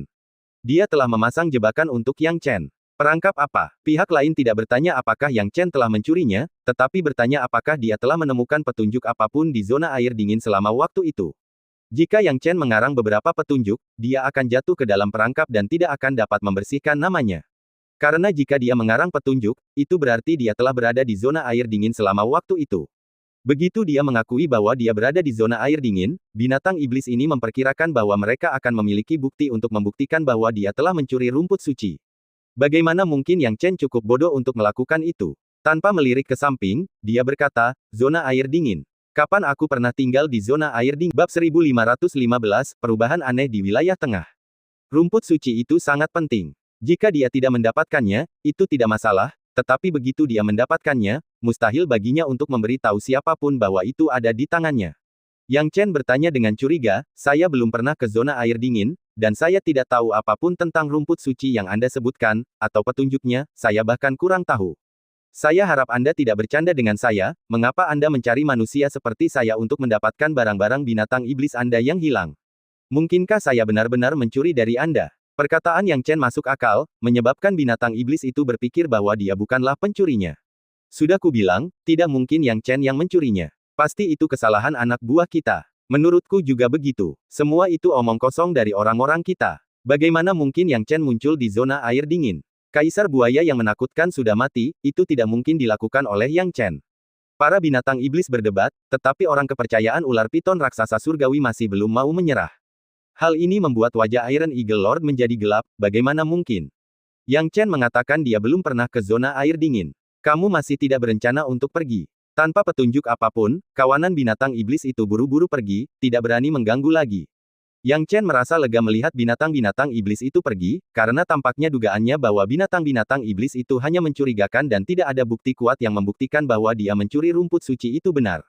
Dia telah memasang jebakan untuk Yang Chen. Perangkap apa? Pihak lain tidak bertanya apakah Yang Chen telah mencurinya, tetapi bertanya apakah dia telah menemukan petunjuk apapun di zona air dingin selama waktu itu. Jika Yang Chen mengarang beberapa petunjuk, dia akan jatuh ke dalam perangkap dan tidak akan dapat membersihkan namanya. Karena jika dia mengarang petunjuk, itu berarti dia telah berada di zona air dingin selama waktu itu. Begitu dia mengakui bahwa dia berada di zona air dingin, binatang iblis ini memperkirakan bahwa mereka akan memiliki bukti untuk membuktikan bahwa dia telah mencuri rumput suci. Bagaimana mungkin Yang Chen cukup bodoh untuk melakukan itu? Tanpa melirik ke samping, dia berkata, "Zona air dingin. Kapan aku pernah tinggal di zona air dingin?" Bab 1515, Perubahan Aneh di Wilayah Tengah. Rumput suci itu sangat penting. Jika dia tidak mendapatkannya, itu tidak masalah, tetapi begitu dia mendapatkannya, mustahil baginya untuk memberi tahu siapapun bahwa itu ada di tangannya. Yang Chen bertanya dengan curiga, "Saya belum pernah ke zona air dingin, dan saya tidak tahu apapun tentang rumput suci yang Anda sebutkan, atau petunjuknya, saya bahkan kurang tahu. Saya harap Anda tidak bercanda dengan saya, mengapa Anda mencari manusia seperti saya untuk mendapatkan barang-barang binatang iblis Anda yang hilang? Mungkinkah saya benar-benar mencuri dari Anda?" Perkataan Yang Chen masuk akal, menyebabkan binatang iblis itu berpikir bahwa dia bukanlah pencurinya. "Sudah kubilang, tidak mungkin Yang Chen yang mencurinya. Pasti itu kesalahan anak buah kita. Menurutku juga begitu. Semua itu omong kosong dari orang-orang kita. Bagaimana mungkin Yang Chen muncul di zona air dingin? Kaisar buaya yang menakutkan sudah mati, itu tidak mungkin dilakukan oleh Yang Chen." Para binatang iblis berdebat, tetapi orang kepercayaan ular piton raksasa surgawi masih belum mau menyerah. Hal ini membuat wajah Iron Eagle Lord menjadi gelap, bagaimana mungkin? Yang Chen mengatakan dia belum pernah ke zona air dingin. "Kamu masih tidak berencana untuk pergi?" Tanpa petunjuk apapun, kawanan binatang iblis itu buru-buru pergi, tidak berani mengganggu lagi. Yang Chen merasa lega melihat binatang-binatang iblis itu pergi, karena tampaknya dugaannya bahwa binatang-binatang iblis itu hanya mencurigakan dan tidak ada bukti kuat yang membuktikan bahwa dia mencuri rumput suci itu benar.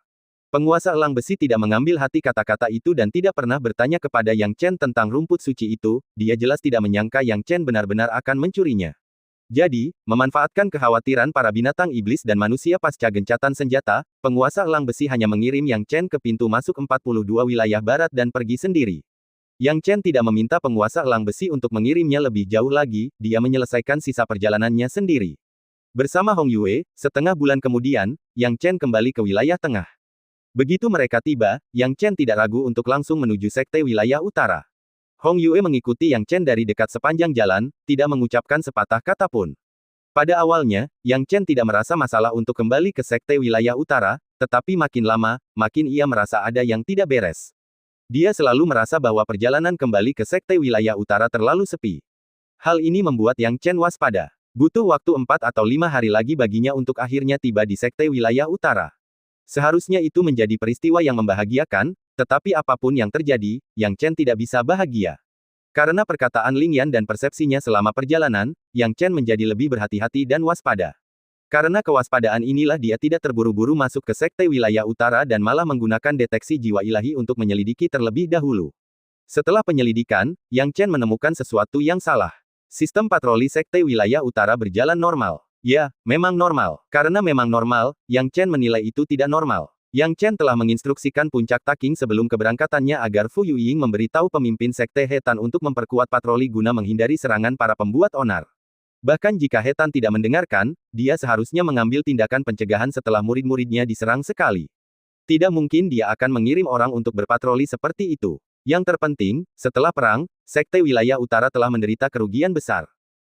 Penguasa elang besi tidak mengambil hati kata-kata itu dan tidak pernah bertanya kepada Yang Chen tentang rumput suci itu, dia jelas tidak menyangka Yang Chen benar-benar akan mencurinya. Jadi, memanfaatkan kekhawatiran para binatang iblis dan manusia pasca gencatan senjata, penguasa elang besi hanya mengirim Yang Chen ke pintu masuk 42 wilayah barat dan pergi sendiri. Yang Chen tidak meminta penguasa elang besi untuk mengirimnya lebih jauh lagi, dia menyelesaikan sisa perjalanannya sendiri. Bersama Hong Yue, setengah bulan kemudian, Yang Chen kembali ke wilayah tengah. Begitu mereka tiba, Yang Chen tidak ragu untuk langsung menuju sekte wilayah utara. Hong Yue mengikuti Yang Chen dari dekat sepanjang jalan, tidak mengucapkan sepatah kata pun. Pada awalnya, Yang Chen tidak merasa masalah untuk kembali ke sekte wilayah utara, tetapi makin lama, makin ia merasa ada yang tidak beres. Dia selalu merasa bahwa perjalanan kembali ke sekte wilayah utara terlalu sepi. Hal ini membuat Yang Chen waspada. Butuh waktu 4 atau 5 hari lagi baginya untuk akhirnya tiba di sekte wilayah utara. Seharusnya itu menjadi peristiwa yang membahagiakan, tetapi apapun yang terjadi, Yang Chen tidak bisa bahagia. Karena perkataan Ling Yan dan persepsinya selama perjalanan, Yang Chen menjadi lebih berhati-hati dan waspada. Karena kewaspadaan inilah dia tidak terburu-buru masuk ke sekte wilayah utara dan malah menggunakan deteksi jiwa ilahi untuk menyelidiki terlebih dahulu. Setelah penyelidikan, Yang Chen menemukan sesuatu yang salah. Sistem patroli sekte wilayah utara berjalan normal. Ya, memang normal. Karena memang normal, Yang Chen menilai itu tidak normal. Yang Chen telah menginstruksikan puncak Taking sebelum keberangkatannya agar Fu Yueying memberitahu pemimpin sekte Hetan untuk memperkuat patroli guna menghindari serangan para pembuat onar. Bahkan jika Hetan tidak mendengarkan, dia seharusnya mengambil tindakan pencegahan setelah murid-muridnya diserang sekali. Tidak mungkin dia akan mengirim orang untuk berpatroli seperti itu. Yang terpenting, setelah perang, sekte wilayah utara telah menderita kerugian besar.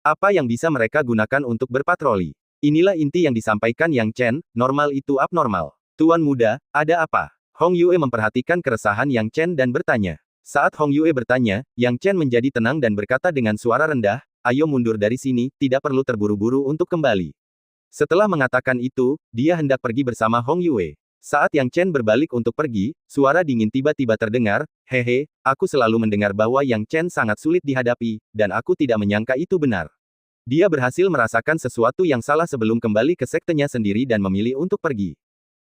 Apa yang bisa mereka gunakan untuk berpatroli? Inilah inti yang disampaikan Yang Chen, normal itu abnormal. Tuan muda, ada apa? Hong Yue memperhatikan keresahan Yang Chen dan bertanya. Saat Hong Yue bertanya, Yang Chen menjadi tenang dan berkata dengan suara rendah, ayo mundur dari sini, tidak perlu terburu-buru untuk kembali. Setelah mengatakan itu, dia hendak pergi bersama Hong Yue. Saat Yang Chen berbalik untuk pergi, suara dingin tiba-tiba terdengar, hehe, aku selalu mendengar bahwa Yang Chen sangat sulit dihadapi, dan aku tidak menyangka itu benar. Dia berhasil merasakan sesuatu yang salah sebelum kembali ke sektenya sendiri dan memilih untuk pergi.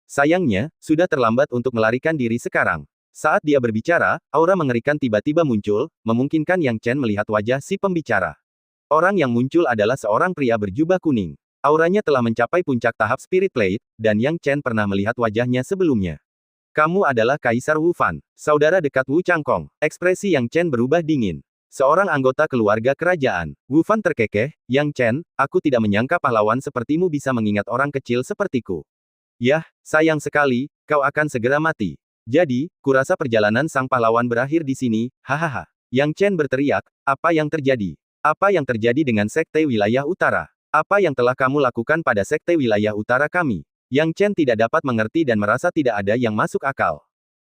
Sayangnya, sudah terlambat untuk melarikan diri sekarang. Saat dia berbicara, aura mengerikan tiba-tiba muncul, memungkinkan Yang Chen melihat wajah si pembicara. Orang yang muncul adalah seorang pria berjubah kuning. Auranya telah mencapai puncak tahap Spirit Plate, dan Yang Chen pernah melihat wajahnya sebelumnya. Kamu adalah Kaisar Wu Fan, saudara dekat Wu Changkong. Ekspresi Yang Chen berubah dingin. Seorang anggota keluarga kerajaan. Wu Fan terkekeh, Yang Chen, aku tidak menyangka pahlawan sepertimu bisa mengingat orang kecil sepertiku. Yah, sayang sekali, kau akan segera mati. Jadi, kurasa perjalanan sang pahlawan berakhir di sini, hahaha. Yang Chen berteriak, apa yang terjadi? Apa yang terjadi dengan sekte wilayah utara? Apa yang telah kamu lakukan pada sekte wilayah utara kami? Yang Chen tidak dapat mengerti dan merasa tidak ada yang masuk akal.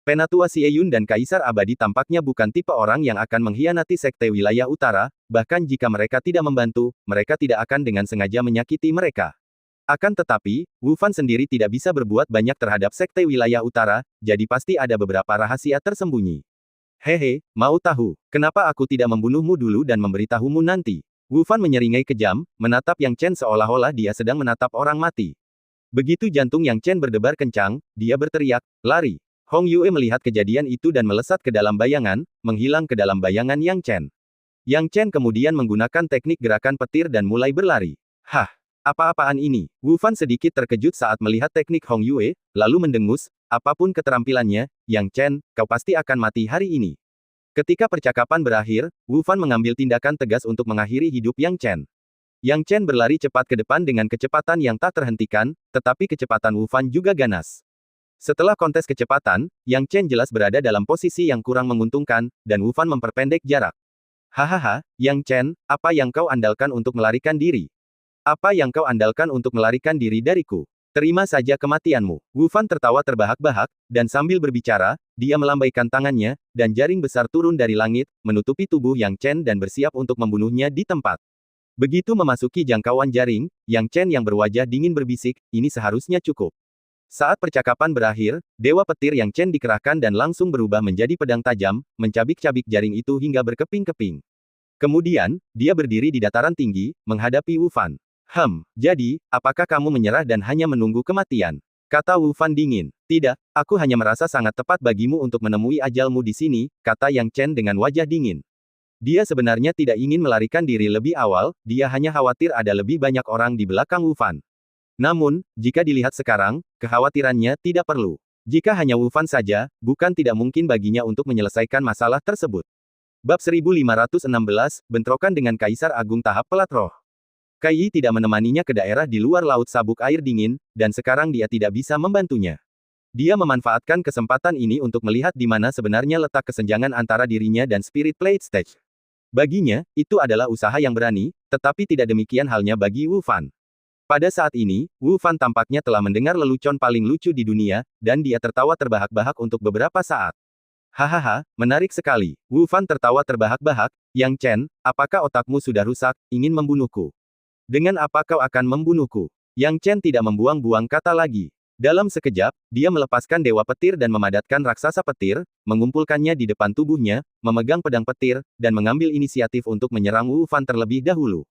Penatua Xie Yun dan Kaisar Abadi tampaknya bukan tipe orang yang akan mengkhianati sekte wilayah utara, bahkan jika mereka tidak membantu, mereka tidak akan dengan sengaja menyakiti mereka. Akan tetapi, Wu Fan sendiri tidak bisa berbuat banyak terhadap sekte wilayah utara, jadi pasti ada beberapa rahasia tersembunyi. Hehe, mau tahu, kenapa aku tidak membunuhmu dulu dan memberitahumu nanti? Wu Fan menyeringai kejam, menatap Yang Chen seolah-olah dia sedang menatap orang mati. Begitu jantung Yang Chen berdebar kencang, dia berteriak, lari. Hong Yue melihat kejadian itu dan melesat ke dalam bayangan, menghilang ke dalam bayangan Yang Chen. Yang Chen kemudian menggunakan teknik gerakan petir dan mulai berlari. Hah, apa-apaan ini? Wu Fan sedikit terkejut saat melihat teknik Hong Yue, lalu mendengus, apapun keterampilannya, Yang Chen, kau pasti akan mati hari ini. Ketika percakapan berakhir, Wu Fan mengambil tindakan tegas untuk mengakhiri hidup Yang Chen. Yang Chen berlari cepat ke depan dengan kecepatan yang tak terhentikan, tetapi kecepatan Wu Fan juga ganas. Setelah kontes kecepatan, Yang Chen jelas berada dalam posisi yang kurang menguntungkan, dan Wu Fan memperpendek jarak. Hahaha, Yang Chen, apa yang kau andalkan untuk melarikan diri? Apa yang kau andalkan untuk melarikan diri dariku? Terima saja kematianmu. Wu Fan tertawa terbahak-bahak, dan sambil berbicara, dia melambaikan tangannya, dan jaring besar turun dari langit, menutupi tubuh Yang Chen dan bersiap untuk membunuhnya di tempat. Begitu memasuki jangkauan jaring, Yang Chen yang berwajah dingin berbisik, ini seharusnya cukup. Saat percakapan berakhir, Dewa Petir Yang Chen dikerahkan dan langsung berubah menjadi pedang tajam, mencabik-cabik jaring itu hingga berkeping-keping. Kemudian, dia berdiri di dataran tinggi, menghadapi Wu Fan. Jadi, apakah kamu menyerah dan hanya menunggu kematian? Kata Wu Fan dingin. Tidak, aku hanya merasa sangat tepat bagimu untuk menemui ajalmu di sini, kata Yang Chen dengan wajah dingin. Dia sebenarnya tidak ingin melarikan diri lebih awal, dia hanya khawatir ada lebih banyak orang di belakang Wu Fan. Namun, jika dilihat sekarang, kekhawatirannya tidak perlu. Jika hanya Wu Fan saja, bukan tidak mungkin baginya untuk menyelesaikan masalah tersebut. Bab 1516, bentrokan dengan Kaisar Agung tahap pelat roh. Kai Yi tidak menemaninya ke daerah di luar laut sabuk air dingin, dan sekarang dia tidak bisa membantunya. Dia memanfaatkan kesempatan ini untuk melihat di mana sebenarnya letak kesenjangan antara dirinya dan Spirit Plate Stage. Baginya, itu adalah usaha yang berani, tetapi tidak demikian halnya bagi Wu Fan. Pada saat ini, Wu Fan tampaknya telah mendengar lelucon paling lucu di dunia, dan dia tertawa terbahak-bahak untuk beberapa saat. Hahaha, menarik sekali. Wu Fan tertawa terbahak-bahak. Yang Chen, apakah otakmu sudah rusak, ingin membunuhku? Dengan apa kau akan membunuhku? Yang Chen tidak membuang-buang kata lagi. Dalam sekejap, dia melepaskan Dewa Petir dan memadatkan raksasa petir, mengumpulkannya di depan tubuhnya, memegang pedang petir, dan mengambil inisiatif untuk menyerang Wu Fan terlebih dahulu.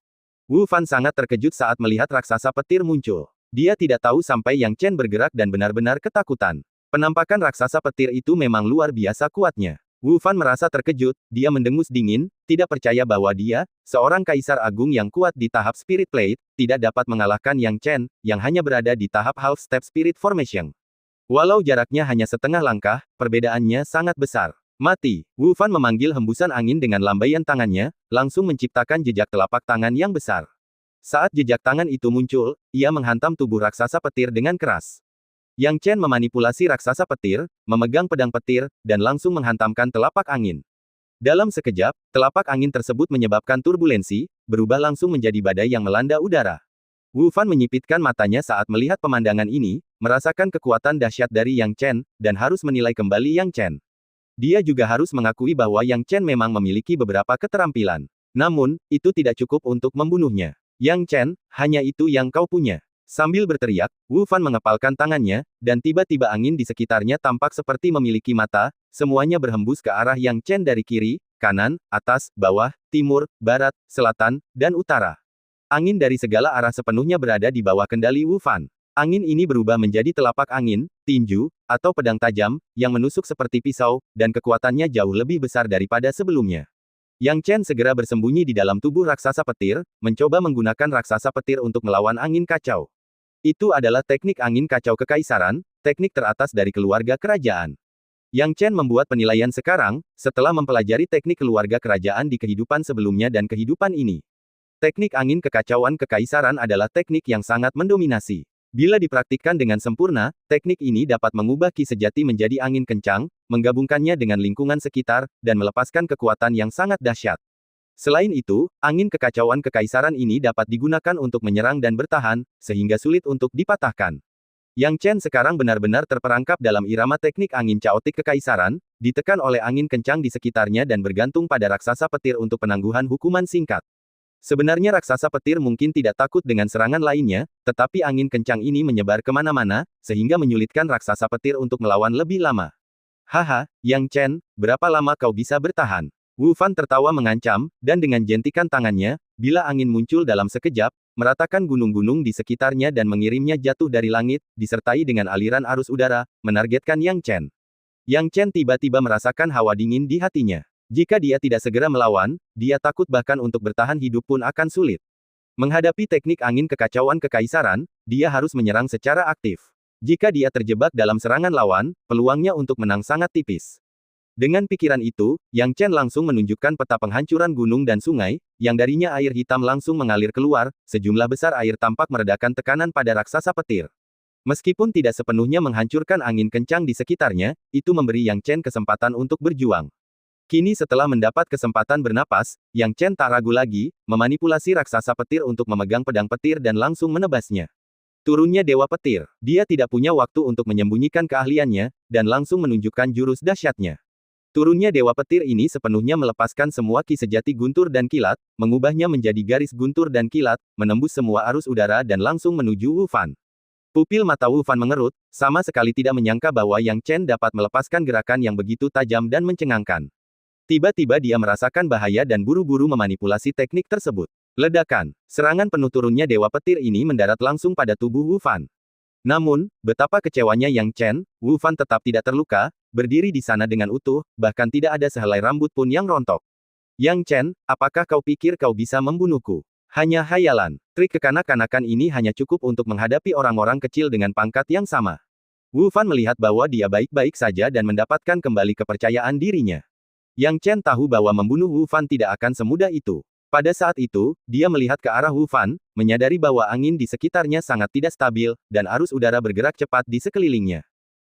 Wu Fan sangat terkejut saat melihat raksasa petir muncul. Dia tidak tahu sampai Yang Chen bergerak dan benar-benar ketakutan. Penampakan raksasa petir itu memang luar biasa kuatnya. Wu Fan merasa terkejut, dia mendengus dingin, tidak percaya bahwa dia, seorang kaisar agung yang kuat di tahap Spirit Plate, tidak dapat mengalahkan Yang Chen, yang hanya berada di tahap Half Step Spirit Formation. Walau jaraknya hanya setengah langkah, perbedaannya sangat besar. Mati. Wu Fan memanggil hembusan angin dengan lambaian tangannya, langsung menciptakan jejak telapak tangan yang besar. Saat jejak tangan itu muncul, ia menghantam tubuh raksasa petir dengan keras. Yang Chen memanipulasi raksasa petir, memegang pedang petir, dan langsung menghantamkan telapak angin. Dalam sekejap, telapak angin tersebut menyebabkan turbulensi, berubah langsung menjadi badai yang melanda udara. Wu Fan menyipitkan matanya saat melihat pemandangan ini, merasakan kekuatan dahsyat dari Yang Chen, dan harus menilai kembali Yang Chen. Dia juga harus mengakui bahwa Yang Chen memang memiliki beberapa keterampilan. Namun, itu tidak cukup untuk membunuhnya. Yang Chen, hanya itu yang kau punya. Sambil berteriak, Wu Fan mengepalkan tangannya, dan tiba-tiba angin di sekitarnya tampak seperti memiliki mata, semuanya berhembus ke arah Yang Chen dari kiri, kanan, atas, bawah, timur, barat, selatan, dan utara. Angin dari segala arah sepenuhnya berada di bawah kendali Wu Fan. Angin ini berubah menjadi telapak angin, tinju, atau pedang tajam, yang menusuk seperti pisau, dan kekuatannya jauh lebih besar daripada sebelumnya. Yang Chen segera bersembunyi di dalam tubuh raksasa petir, mencoba menggunakan raksasa petir untuk melawan angin kacau. Itu adalah teknik angin kacau kekaisaran, teknik teratas dari keluarga kerajaan. Yang Chen membuat penilaian sekarang, setelah mempelajari teknik keluarga kerajaan di kehidupan sebelumnya dan kehidupan ini. Teknik angin kekacauan kekaisaran adalah teknik yang sangat mendominasi. Bila dipraktikkan dengan sempurna, teknik ini dapat mengubah ki sejati menjadi angin kencang, menggabungkannya dengan lingkungan sekitar, dan melepaskan kekuatan yang sangat dahsyat. Selain itu, angin kekacauan kekaisaran ini dapat digunakan untuk menyerang dan bertahan, sehingga sulit untuk dipatahkan. Yang Chen sekarang benar-benar terperangkap dalam irama teknik angin caotik kekaisaran, ditekan oleh angin kencang di sekitarnya dan bergantung pada raksasa petir untuk penangguhan hukuman singkat. Sebenarnya raksasa petir mungkin tidak takut dengan serangan lainnya, tetapi angin kencang ini menyebar kemana-mana, sehingga menyulitkan raksasa petir untuk melawan lebih lama. Haha, Yang Chen, berapa lama kau bisa bertahan? Wu Fan tertawa mengancam, dan dengan jentikan tangannya, bila angin muncul dalam sekejap, meratakan gunung-gunung di sekitarnya dan mengirimnya jatuh dari langit, disertai dengan aliran arus udara, menargetkan Yang Chen. Yang Chen tiba-tiba merasakan hawa dingin di hatinya. Jika dia tidak segera melawan, dia takut bahkan untuk bertahan hidup pun akan sulit. Menghadapi teknik angin kekacauan kekaisaran, dia harus menyerang secara aktif. Jika dia terjebak dalam serangan lawan, peluangnya untuk menang sangat tipis. Dengan pikiran itu, Yang Chen langsung menunjukkan peta penghancuran gunung dan sungai, yang darinya air hitam langsung mengalir keluar, sejumlah besar air tampak meredakan tekanan pada raksasa petir. Meskipun tidak sepenuhnya menghancurkan angin kencang di sekitarnya, itu memberi Yang Chen kesempatan untuk berjuang. Kini setelah mendapat kesempatan bernapas, Yang Chen tak ragu lagi, memanipulasi raksasa petir untuk memegang pedang petir dan langsung menebasnya. Turunnya Dewa Petir. Dia tidak punya waktu untuk menyembunyikan keahliannya, dan langsung menunjukkan jurus dahsyatnya. Turunnya Dewa Petir ini sepenuhnya melepaskan semua ki sejati guntur dan kilat, mengubahnya menjadi garis guntur dan kilat, menembus semua arus udara dan langsung menuju Wu Fan. Pupil mata Wu Fan mengerut, sama sekali tidak menyangka bahwa Yang Chen dapat melepaskan gerakan yang begitu tajam dan mencengangkan. Tiba-tiba dia merasakan bahaya dan buru-buru memanipulasi teknik tersebut. Ledakan. Serangan penuh turunnya Dewa Petir ini mendarat langsung pada tubuh Wu Fan. Namun, betapa kecewanya Yang Chen, Wu Fan tetap tidak terluka, berdiri di sana dengan utuh, bahkan tidak ada sehelai rambut pun yang rontok. Yang Chen, apakah kau pikir kau bisa membunuhku? Hanya hayalan. Trik kekanak-kanakan ini hanya cukup untuk menghadapi orang-orang kecil dengan pangkat yang sama. Wu Fan melihat bahwa dia baik-baik saja dan mendapatkan kembali kepercayaan dirinya. Yang Chen tahu bahwa membunuh Wu Fan tidak akan semudah itu. Pada saat itu, dia melihat ke arah Wu Fan, menyadari bahwa angin di sekitarnya sangat tidak stabil, dan arus udara bergerak cepat di sekelilingnya.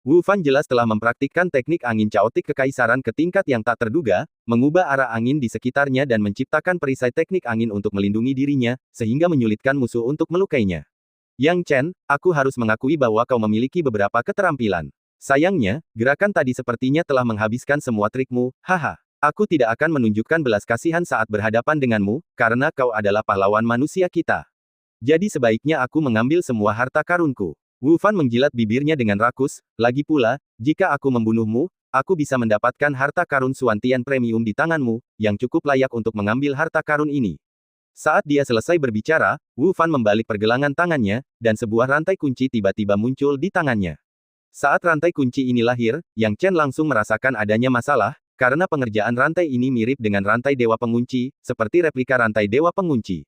Wu Fan jelas telah mempraktikkan teknik angin caotik kekaisaran ke tingkat yang tak terduga, mengubah arah angin di sekitarnya dan menciptakan perisai teknik angin untuk melindungi dirinya, sehingga menyulitkan musuh untuk melukainya. Yang Chen, aku harus mengakui bahwa kau memiliki beberapa keterampilan. Sayangnya, gerakan tadi sepertinya telah menghabiskan semua trikmu, haha. Aku tidak akan menunjukkan belas kasihan saat berhadapan denganmu, karena kau adalah pahlawan manusia kita. Jadi sebaiknya aku mengambil semua harta karunku. Wu Fan menjilat bibirnya dengan rakus, lagi pula, jika aku membunuhmu, aku bisa mendapatkan harta karun Suantian Premium di tanganmu, yang cukup layak untuk mengambil harta karun ini. Saat dia selesai berbicara, Wu Fan membalik pergelangan tangannya, dan sebuah rantai kunci tiba-tiba muncul di tangannya. Saat rantai kunci ini lahir, Yang Chen langsung merasakan adanya masalah, karena pengerjaan rantai ini mirip dengan rantai Dewa Pengunci, seperti replika rantai Dewa Pengunci.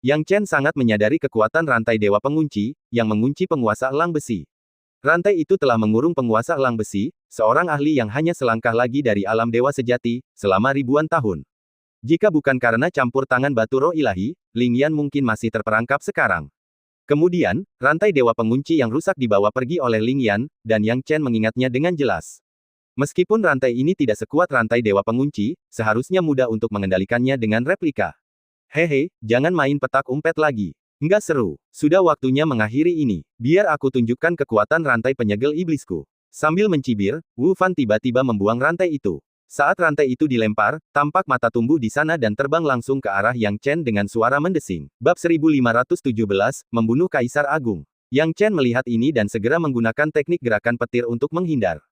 Yang Chen sangat menyadari kekuatan rantai Dewa Pengunci, yang mengunci penguasa elang besi. Rantai itu telah mengurung penguasa elang besi, seorang ahli yang hanya selangkah lagi dari alam dewa sejati, selama ribuan tahun. Jika bukan karena campur tangan batu roh ilahi, Ling Yan mungkin masih terperangkap sekarang. Kemudian, rantai Dewa Pengunci yang rusak dibawa pergi oleh Ling Yan, dan Yang Chen mengingatnya dengan jelas. Meskipun rantai ini tidak sekuat rantai Dewa Pengunci, seharusnya mudah untuk mengendalikannya dengan replika. Hehe, jangan main petak umpet lagi. Nggak seru. Sudah waktunya mengakhiri ini. Biar aku tunjukkan kekuatan rantai penyegel iblisku. Sambil mencibir, Wu Fan tiba-tiba membuang rantai itu. Saat rantai itu dilempar, tampak mata tumbuh di sana dan terbang langsung ke arah Yang Chen dengan suara mendesing. Bab 1517, Membunuh Kaisar Agung. Yang Chen melihat ini dan segera menggunakan teknik gerakan petir untuk menghindar.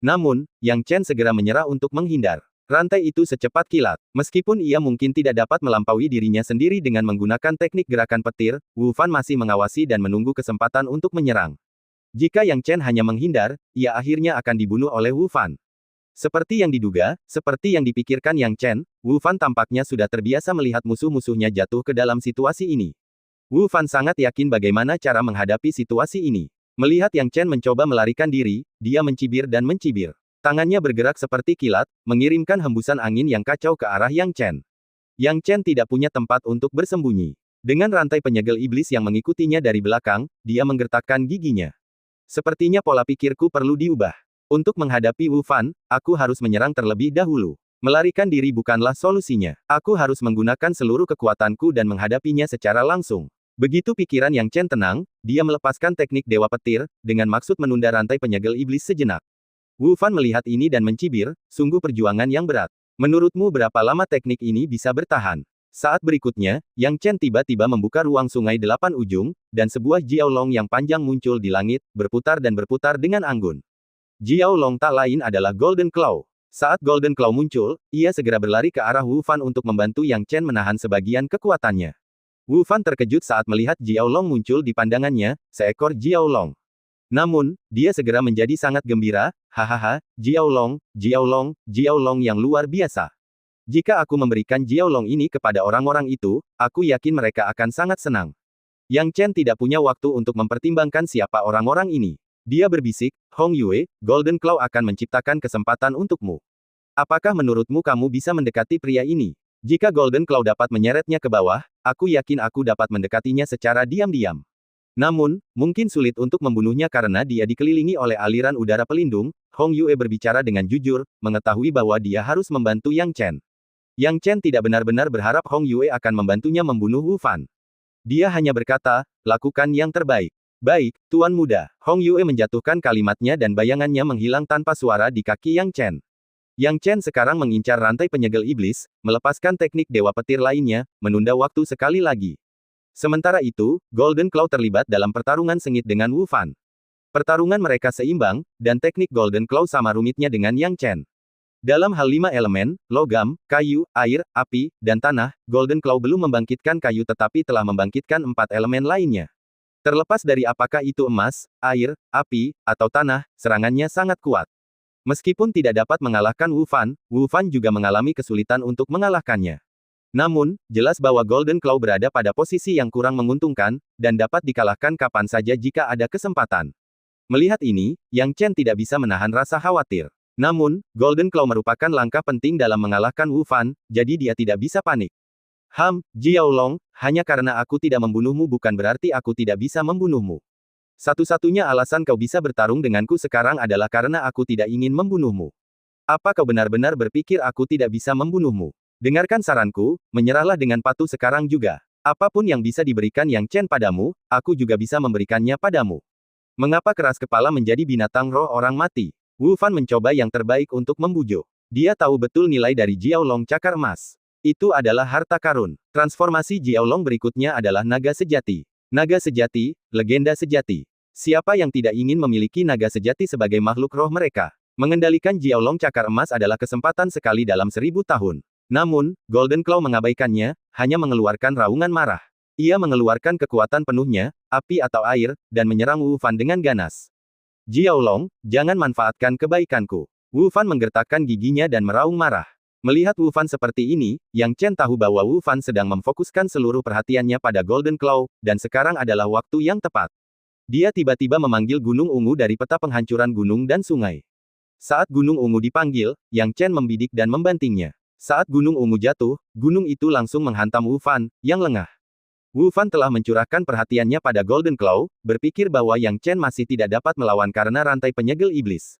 Namun, Yang Chen segera menyerah untuk menghindar. Rantai itu secepat kilat. Meskipun ia mungkin tidak dapat melampaui dirinya sendiri dengan menggunakan teknik gerakan petir, Wu Fan masih mengawasi dan menunggu kesempatan untuk menyerang. Jika Yang Chen hanya menghindar, ia akhirnya akan dibunuh oleh Wu Fan. Seperti yang diduga, seperti yang dipikirkan Yang Chen, Wu Fan tampaknya sudah terbiasa melihat musuh-musuhnya jatuh ke dalam situasi ini. Wu Fan sangat yakin bagaimana cara menghadapi situasi ini. Melihat Yang Chen mencoba melarikan diri, dia mencibir dan mencibir. Tangannya bergerak seperti kilat, mengirimkan hembusan angin yang kacau ke arah Yang Chen. Yang Chen tidak punya tempat untuk bersembunyi. Dengan rantai penyegel iblis yang mengikutinya dari belakang, dia menggertakkan giginya. Sepertinya pola pikirku perlu diubah. Untuk menghadapi Wu Fan, aku harus menyerang terlebih dahulu. Melarikan diri bukanlah solusinya. Aku harus menggunakan seluruh kekuatanku dan menghadapinya secara langsung. Begitu pikiran Yang Chen tenang, dia melepaskan teknik Dewa Petir, dengan maksud menunda rantai penyegel iblis sejenak. Wu Fan melihat ini dan mencibir, sungguh perjuangan yang berat. Menurutmu berapa lama teknik ini bisa bertahan? Saat berikutnya, Yang Chen tiba-tiba membuka ruang sungai 8 ujung, dan sebuah Jiaolong yang panjang muncul di langit, berputar dan berputar dengan anggun. Jiaolong tak lain adalah Golden Claw. Saat Golden Claw muncul, ia segera berlari ke arah Wu Fan untuk membantu Yang Chen menahan sebagian kekuatannya. Wu Fan terkejut saat melihat Jiaolong muncul di pandangannya, seekor Jiaolong. Namun, dia segera menjadi sangat gembira, hahaha, Jiaolong, Jiaolong, Jiaolong yang luar biasa. Jika aku memberikan Jiaolong ini kepada orang-orang itu, aku yakin mereka akan sangat senang. Yang Chen tidak punya waktu untuk mempertimbangkan siapa orang-orang ini. Dia berbisik, Hong Yue, Golden Claw akan menciptakan kesempatan untukmu. Apakah menurutmu kamu bisa mendekati pria ini? Jika Golden Claw dapat menyeretnya ke bawah, aku yakin aku dapat mendekatinya secara diam-diam. Namun, mungkin sulit untuk membunuhnya karena dia dikelilingi oleh aliran udara pelindung. Hong Yue berbicara dengan jujur, mengetahui bahwa dia harus membantu Yang Chen. Yang Chen tidak benar-benar berharap Hong Yue akan membantunya membunuh Wu Fan. Dia hanya berkata, lakukan yang terbaik. Baik, Tuan Muda. Hong Yue menjatuhkan kalimatnya dan bayangannya menghilang tanpa suara di kaki Yang Chen. Yang Chen sekarang mengincar rantai penyegel iblis, melepaskan teknik Dewa Petir lainnya, menunda waktu sekali lagi. Sementara itu, Golden Claw terlibat dalam pertarungan sengit dengan Wu Fan. Pertarungan mereka seimbang, dan teknik Golden Claw sama rumitnya dengan Yang Chen. Dalam hal 5 elemen, logam, kayu, air, api, dan tanah, Golden Claw belum membangkitkan kayu tetapi telah membangkitkan 4 elemen lainnya. Terlepas dari apakah itu emas, air, api, atau tanah, serangannya sangat kuat. Meskipun tidak dapat mengalahkan Wu Fan juga mengalami kesulitan untuk mengalahkannya. Namun, jelas bahwa Golden Claw berada pada posisi yang kurang menguntungkan, dan dapat dikalahkan kapan saja jika ada kesempatan. Melihat ini, Yang Chen tidak bisa menahan rasa khawatir. Namun, Golden Claw merupakan langkah penting dalam mengalahkan Wu Fan, jadi dia tidak bisa panik. Jiaolong, hanya karena aku tidak membunuhmu bukan berarti aku tidak bisa membunuhmu. Satu-satunya alasan kau bisa bertarung denganku sekarang adalah karena aku tidak ingin membunuhmu. Apa kau benar-benar berpikir aku tidak bisa membunuhmu? Dengarkan saranku, menyerahlah dengan patuh sekarang juga. Apapun yang bisa diberikan Yang Chen padamu, aku juga bisa memberikannya padamu. Mengapa keras kepala menjadi binatang roh orang mati? Wu Fan mencoba yang terbaik untuk membujuk. Dia tahu betul nilai dari Jiaolong cakar emas. Itu adalah harta karun. Transformasi Jiaolong berikutnya adalah naga sejati. Naga sejati, legenda sejati. Siapa yang tidak ingin memiliki naga sejati sebagai makhluk roh mereka? Mengendalikan Jiaolong cakar emas adalah kesempatan sekali dalam 1000 tahun. Namun, Golden Claw mengabaikannya, hanya mengeluarkan raungan marah. Ia mengeluarkan kekuatan penuhnya, api atau air, dan menyerang Wu Fan dengan ganas. Jiaolong, jangan manfaatkan kebaikanku. Wu Fan menggertakkan giginya dan meraung marah. Melihat Wu Fan seperti ini, Yang Chen tahu bahwa Wu Fan sedang memfokuskan seluruh perhatiannya pada Golden Claw, dan sekarang adalah waktu yang tepat. Dia tiba-tiba memanggil Gunung Ungu dari peta penghancuran gunung dan sungai. Saat Gunung Ungu dipanggil, Yang Chen membidik dan membantingnya. Saat Gunung Ungu jatuh, gunung itu langsung menghantam Wu Fan, yang lengah. Wu Fan telah mencurahkan perhatiannya pada Golden Claw, berpikir bahwa Yang Chen masih tidak dapat melawan karena rantai penyegel iblis.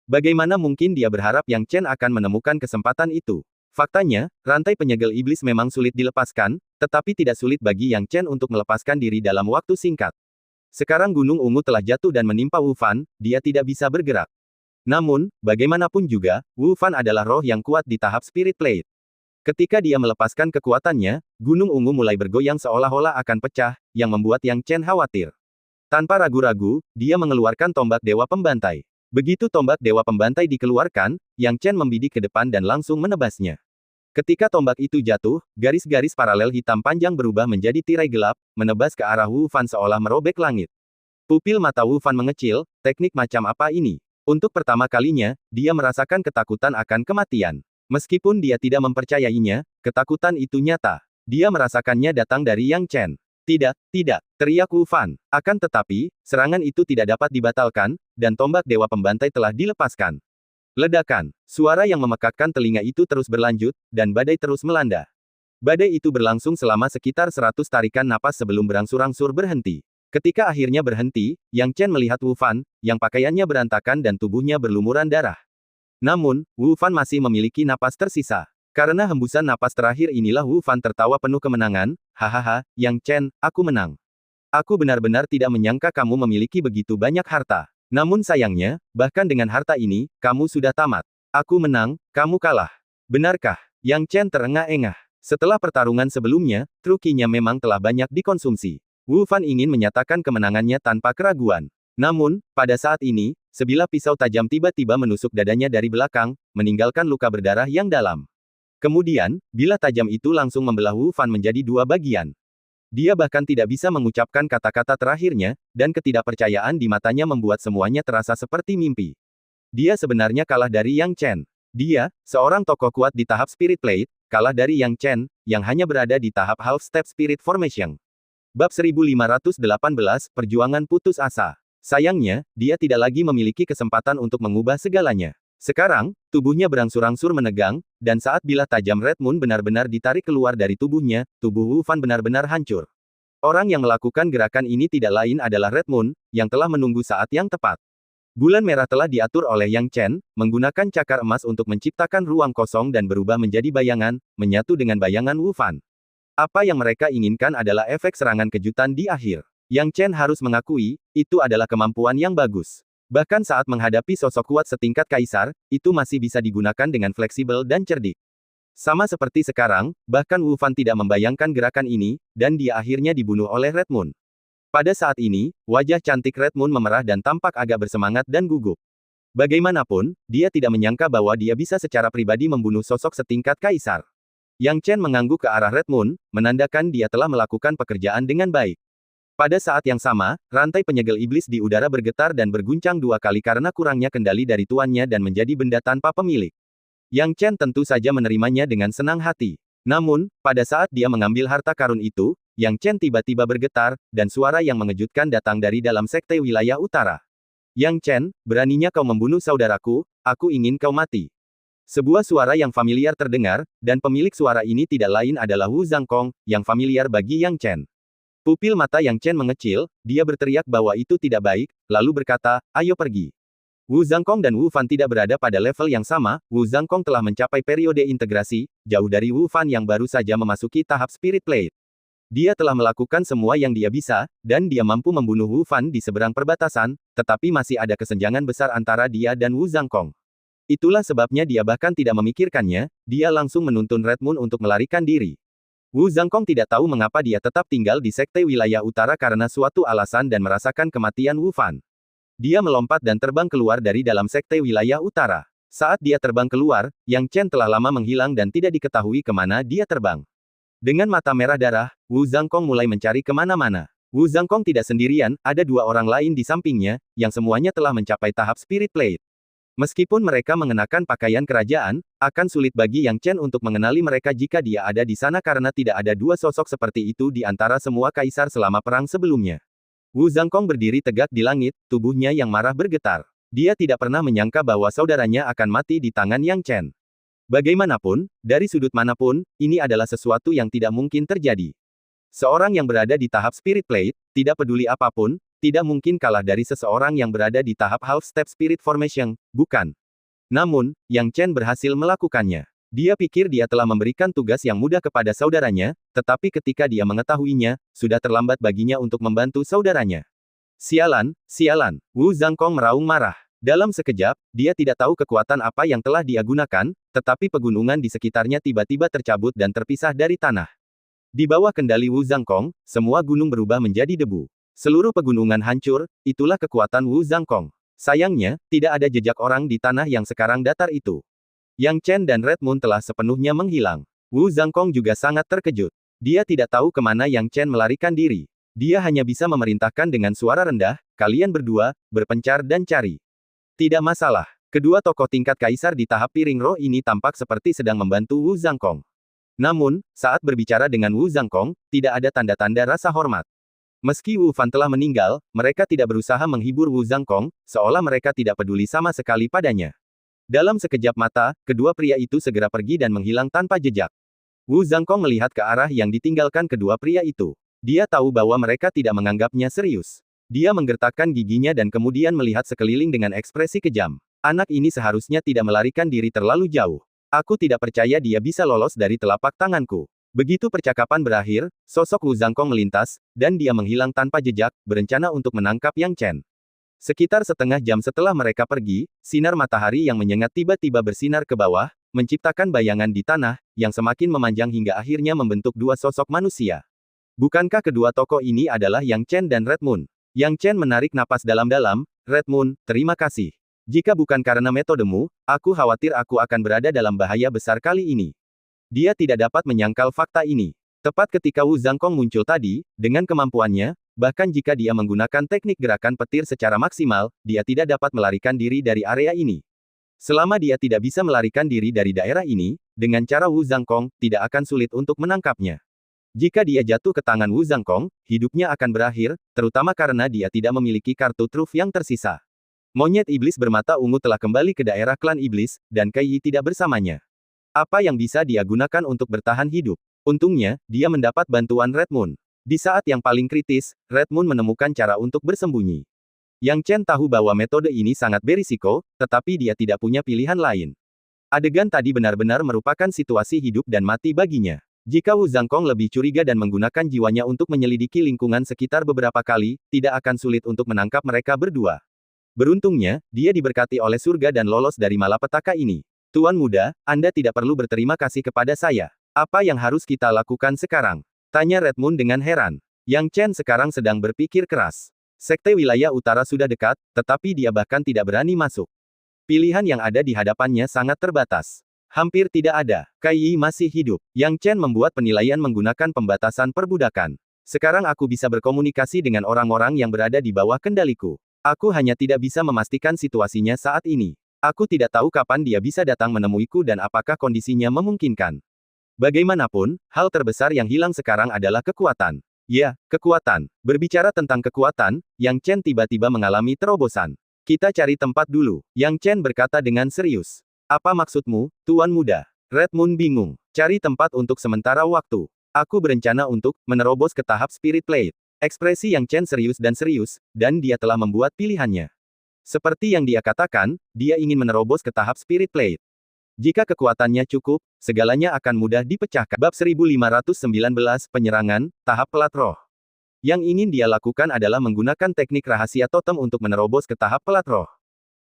Bagaimana mungkin dia berharap Yang Chen akan menemukan kesempatan itu? Faktanya, rantai penyegel iblis memang sulit dilepaskan, tetapi tidak sulit bagi Yang Chen untuk melepaskan diri dalam waktu singkat. Sekarang Gunung Ungu telah jatuh dan menimpa Wu Fan, dia tidak bisa bergerak. Namun, bagaimanapun juga, Wu Fan adalah roh yang kuat di tahap Spirit Plate. Ketika dia melepaskan kekuatannya, Gunung Ungu mulai bergoyang seolah-olah akan pecah, yang membuat Yang Chen khawatir. Tanpa ragu-ragu, dia mengeluarkan tombak Dewa Pembantai. Begitu tombak Dewa Pembantai dikeluarkan, Yang Chen membidik ke depan dan langsung menebasnya. Ketika tombak itu jatuh, garis-garis paralel hitam panjang berubah menjadi tirai gelap, menebas ke arah Wu Fan seolah merobek langit. Pupil mata Wu Fan mengecil, teknik macam apa ini? Untuk pertama kalinya, dia merasakan ketakutan akan kematian. Meskipun dia tidak mempercayainya, ketakutan itu nyata. Dia merasakannya datang dari Yang Chen. Tidak, tidak, teriak Wu Fan. Akan tetapi, serangan itu tidak dapat dibatalkan, dan tombak Dewa Pembantai telah dilepaskan. Ledakan. Suara yang memekakkan telinga itu terus berlanjut, dan badai terus melanda. Badai itu berlangsung selama sekitar 100 tarikan napas sebelum berangsur-angsur berhenti. Ketika akhirnya berhenti, Yang Chen melihat Wu Fan, yang pakaiannya berantakan dan tubuhnya berlumuran darah. Namun, Wu Fan masih memiliki napas tersisa. Karena hembusan napas terakhir inilah Wu Fan tertawa penuh kemenangan, hahaha, Yang Chen, aku menang. Aku benar-benar tidak menyangka kamu memiliki begitu banyak harta. Namun sayangnya, bahkan dengan harta ini, kamu sudah tamat. Aku menang, kamu kalah. Benarkah? Yang Chen terengah-engah. Setelah pertarungan sebelumnya, trukinya memang telah banyak dikonsumsi. Wu Fan ingin menyatakan kemenangannya tanpa keraguan. Namun, pada saat ini, sebilah pisau tajam tiba-tiba menusuk dadanya dari belakang, meninggalkan luka berdarah yang dalam. Kemudian, bilah tajam itu langsung membelah Wu Fan menjadi dua bagian. Dia bahkan tidak bisa mengucapkan kata-kata terakhirnya, dan ketidakpercayaan di matanya membuat semuanya terasa seperti mimpi. Dia sebenarnya kalah dari Yang Chen. Dia, seorang tokoh kuat di tahap Spirit Plate, kalah dari Yang Chen, yang hanya berada di tahap Half Step Spirit Formation. Bab 1518, Perjuangan Putus Asa. Sayangnya, dia tidak lagi memiliki kesempatan untuk mengubah segalanya. Sekarang, tubuhnya berangsur-angsur menegang, dan saat bilah tajam Red Moon benar-benar ditarik keluar dari tubuhnya, tubuh Wu Fan benar-benar hancur. Orang yang melakukan gerakan ini tidak lain adalah Red Moon, yang telah menunggu saat yang tepat. Bulan merah telah diatur oleh Yang Chen, menggunakan cakar emas untuk menciptakan ruang kosong dan berubah menjadi bayangan, menyatu dengan bayangan Wu Fan. Apa yang mereka inginkan adalah efek serangan kejutan di akhir. Yang Chen harus mengakui, itu adalah kemampuan yang bagus. Bahkan saat menghadapi sosok kuat setingkat kaisar, itu masih bisa digunakan dengan fleksibel dan cerdik. Sama seperti sekarang, bahkan Wu Fan tidak membayangkan gerakan ini, dan dia akhirnya dibunuh oleh Red Moon. Pada saat ini, wajah cantik Red Moon memerah dan tampak agak bersemangat dan gugup. Bagaimanapun, dia tidak menyangka bahwa dia bisa secara pribadi membunuh sosok setingkat kaisar. Yang Chen mengangguk ke arah Red Moon, menandakan dia telah melakukan pekerjaan dengan baik. Pada saat yang sama, rantai penyegel iblis di udara bergetar dan berguncang dua kali karena kurangnya kendali dari tuannya dan menjadi benda tanpa pemilik. Yang Chen tentu saja menerimanya dengan senang hati. Namun, pada saat dia mengambil harta karun itu, Yang Chen tiba-tiba bergetar, dan suara yang mengejutkan datang dari dalam sekte wilayah utara. Yang Chen, beraninya kau membunuh saudaraku, aku ingin kau mati. Sebuah suara yang familiar terdengar, dan pemilik suara ini tidak lain adalah Wu Zhangkong, yang familiar bagi Yang Chen. Pupil mata Yang Chen mengecil, dia berteriak bahwa itu tidak baik, lalu berkata, ayo pergi. Wu Zhangkong dan Wu Fan tidak berada pada level yang sama, Wu Zhangkong telah mencapai periode integrasi, jauh dari Wu Fan yang baru saja memasuki tahap Spirit Plate. Dia telah melakukan semua yang dia bisa, dan dia mampu membunuh Wu Fan di seberang perbatasan, tetapi masih ada kesenjangan besar antara dia dan Wu Zhangkong. Itulah sebabnya dia bahkan tidak memikirkannya, dia langsung menuntun Red Moon untuk melarikan diri. Wu Zhangkong tidak tahu mengapa dia tetap tinggal di Sekte Wilayah Utara karena suatu alasan dan merasakan kematian Wu Fan. Dia melompat dan terbang keluar dari dalam Sekte Wilayah Utara. Saat dia terbang keluar, Yang Chen telah lama menghilang dan tidak diketahui kemana dia terbang. Dengan mata merah darah, Wu Zhangkong mulai mencari kemana-mana. Wu Zhangkong tidak sendirian, ada dua orang lain di sampingnya, yang semuanya telah mencapai tahap Spirit Plate. Meskipun mereka mengenakan pakaian kerajaan, akan sulit bagi Yang Chen untuk mengenali mereka jika dia ada di sana karena tidak ada dua sosok seperti itu di antara semua kaisar selama perang sebelumnya. Wu Zhangkong berdiri tegak di langit, tubuhnya yang marah bergetar. Dia tidak pernah menyangka bahwa saudaranya akan mati di tangan Yang Chen. Bagaimanapun, dari sudut manapun, ini adalah sesuatu yang tidak mungkin terjadi. Seorang yang berada di tahap Spirit Plate, tidak peduli apapun, tidak mungkin kalah dari seseorang yang berada di tahap Half Step Spirit Formation, bukan? Namun, Yang Chen berhasil melakukannya. Dia pikir dia telah memberikan tugas yang mudah kepada saudaranya, tetapi ketika dia mengetahuinya, sudah terlambat baginya untuk membantu saudaranya. Sialan, sialan, Wu Zhangkong meraung marah. Dalam sekejap, dia tidak tahu kekuatan apa yang telah dia gunakan, tetapi pegunungan di sekitarnya tiba-tiba tercabut dan terpisah dari tanah. Di bawah kendali Wu Zhangkong, semua gunung berubah menjadi debu. Seluruh pegunungan hancur, itulah kekuatan Wu Zhangkong. Sayangnya, tidak ada jejak orang di tanah yang sekarang datar itu. Yang Chen dan Red Moon telah sepenuhnya menghilang. Wu Zhangkong juga sangat terkejut. Dia tidak tahu kemana Yang Chen melarikan diri. Dia hanya bisa memerintahkan dengan suara rendah, kalian berdua, berpencar dan cari. Tidak masalah. Kedua tokoh tingkat kaisar di tahap piring roh ini tampak seperti sedang membantu Wu Zhangkong. Namun, saat berbicara dengan Wu Zhangkong, tidak ada tanda-tanda rasa hormat. Meski Wu Fan telah meninggal, mereka tidak berusaha menghibur Wu Zhangkong, seolah mereka tidak peduli sama sekali padanya. Dalam sekejap mata, kedua pria itu segera pergi dan menghilang tanpa jejak. Wu Zhangkong melihat ke arah yang ditinggalkan kedua pria itu. Dia tahu bahwa mereka tidak menganggapnya serius. Dia menggertakkan giginya dan kemudian melihat sekeliling dengan ekspresi kejam. Anak ini seharusnya tidak melarikan diri terlalu jauh. Aku tidak percaya dia bisa lolos dari telapak tanganku. Begitu percakapan berakhir, sosok Wu Zhangkong melintas, dan dia menghilang tanpa jejak, berencana untuk menangkap Yang Chen. Sekitar setengah jam setelah mereka pergi, sinar matahari yang menyengat tiba-tiba bersinar ke bawah, menciptakan bayangan di tanah, yang semakin memanjang hingga akhirnya membentuk dua sosok manusia. Bukankah kedua tokoh ini adalah Yang Chen dan Red Moon? Yang Chen menarik napas dalam-dalam, Red Moon, terima kasih. Jika bukan karena metodemu, aku khawatir aku akan berada dalam bahaya besar kali ini. Dia tidak dapat menyangkal fakta ini. Tepat ketika Wu Zhangkong muncul tadi, dengan kemampuannya, bahkan jika dia menggunakan teknik gerakan petir secara maksimal, dia tidak dapat melarikan diri dari area ini. Selama dia tidak bisa melarikan diri dari daerah ini, dengan cara Wu Zhangkong, tidak akan sulit untuk menangkapnya. Jika dia jatuh ke tangan Wu Zhangkong, hidupnya akan berakhir, terutama karena dia tidak memiliki kartu truf yang tersisa. Monyet iblis bermata ungu telah kembali ke daerah klan iblis, dan Kai Yi tidak bersamanya. Apa yang bisa dia gunakan untuk bertahan hidup? Untungnya, dia mendapat bantuan Red Moon. Di saat yang paling kritis, Red Moon menemukan cara untuk bersembunyi. Yang Chen tahu bahwa metode ini sangat berisiko, tetapi dia tidak punya pilihan lain. Adegan tadi benar-benar merupakan situasi hidup dan mati baginya. Jika Wu Zhangkong lebih curiga dan menggunakan jiwanya untuk menyelidiki lingkungan sekitar beberapa kali, tidak akan sulit untuk menangkap mereka berdua. Beruntungnya, dia diberkati oleh surga dan lolos dari malapetaka ini. Tuan muda, Anda tidak perlu berterima kasih kepada saya. Apa yang harus kita lakukan sekarang? Tanya Red Moon dengan heran. Yang Chen sekarang sedang berpikir keras. Sekte wilayah utara sudah dekat, tetapi dia bahkan tidak berani masuk. Pilihan yang ada di hadapannya sangat terbatas. Hampir tidak ada. Kai Yi masih hidup. Yang Chen membuat penilaian menggunakan pembatasan perbudakan. Sekarang aku bisa berkomunikasi dengan orang-orang yang berada di bawah kendaliku. Aku hanya tidak bisa memastikan situasinya saat ini. Aku tidak tahu kapan dia bisa datang menemuiku dan apakah kondisinya memungkinkan. Bagaimanapun, hal terbesar yang hilang sekarang adalah kekuatan. Ya, kekuatan. Berbicara tentang kekuatan, Yang Chen tiba-tiba mengalami terobosan. Kita cari tempat dulu. Yang Chen berkata dengan serius. Apa maksudmu, Tuan Muda? Red Moon bingung. Cari tempat untuk sementara waktu. Aku berencana untuk menerobos ke tahap Spirit Plate. Ekspresi Yang Chen serius, dan dia telah membuat pilihannya. Seperti yang dia katakan, dia ingin menerobos ke tahap Spirit Plate. Jika kekuatannya cukup, segalanya akan mudah dipecahkan. Bab 1519 Penyerangan, Tahap Pelat Roh. Yang ingin dia lakukan adalah menggunakan teknik rahasia totem untuk menerobos ke tahap Pelat Roh.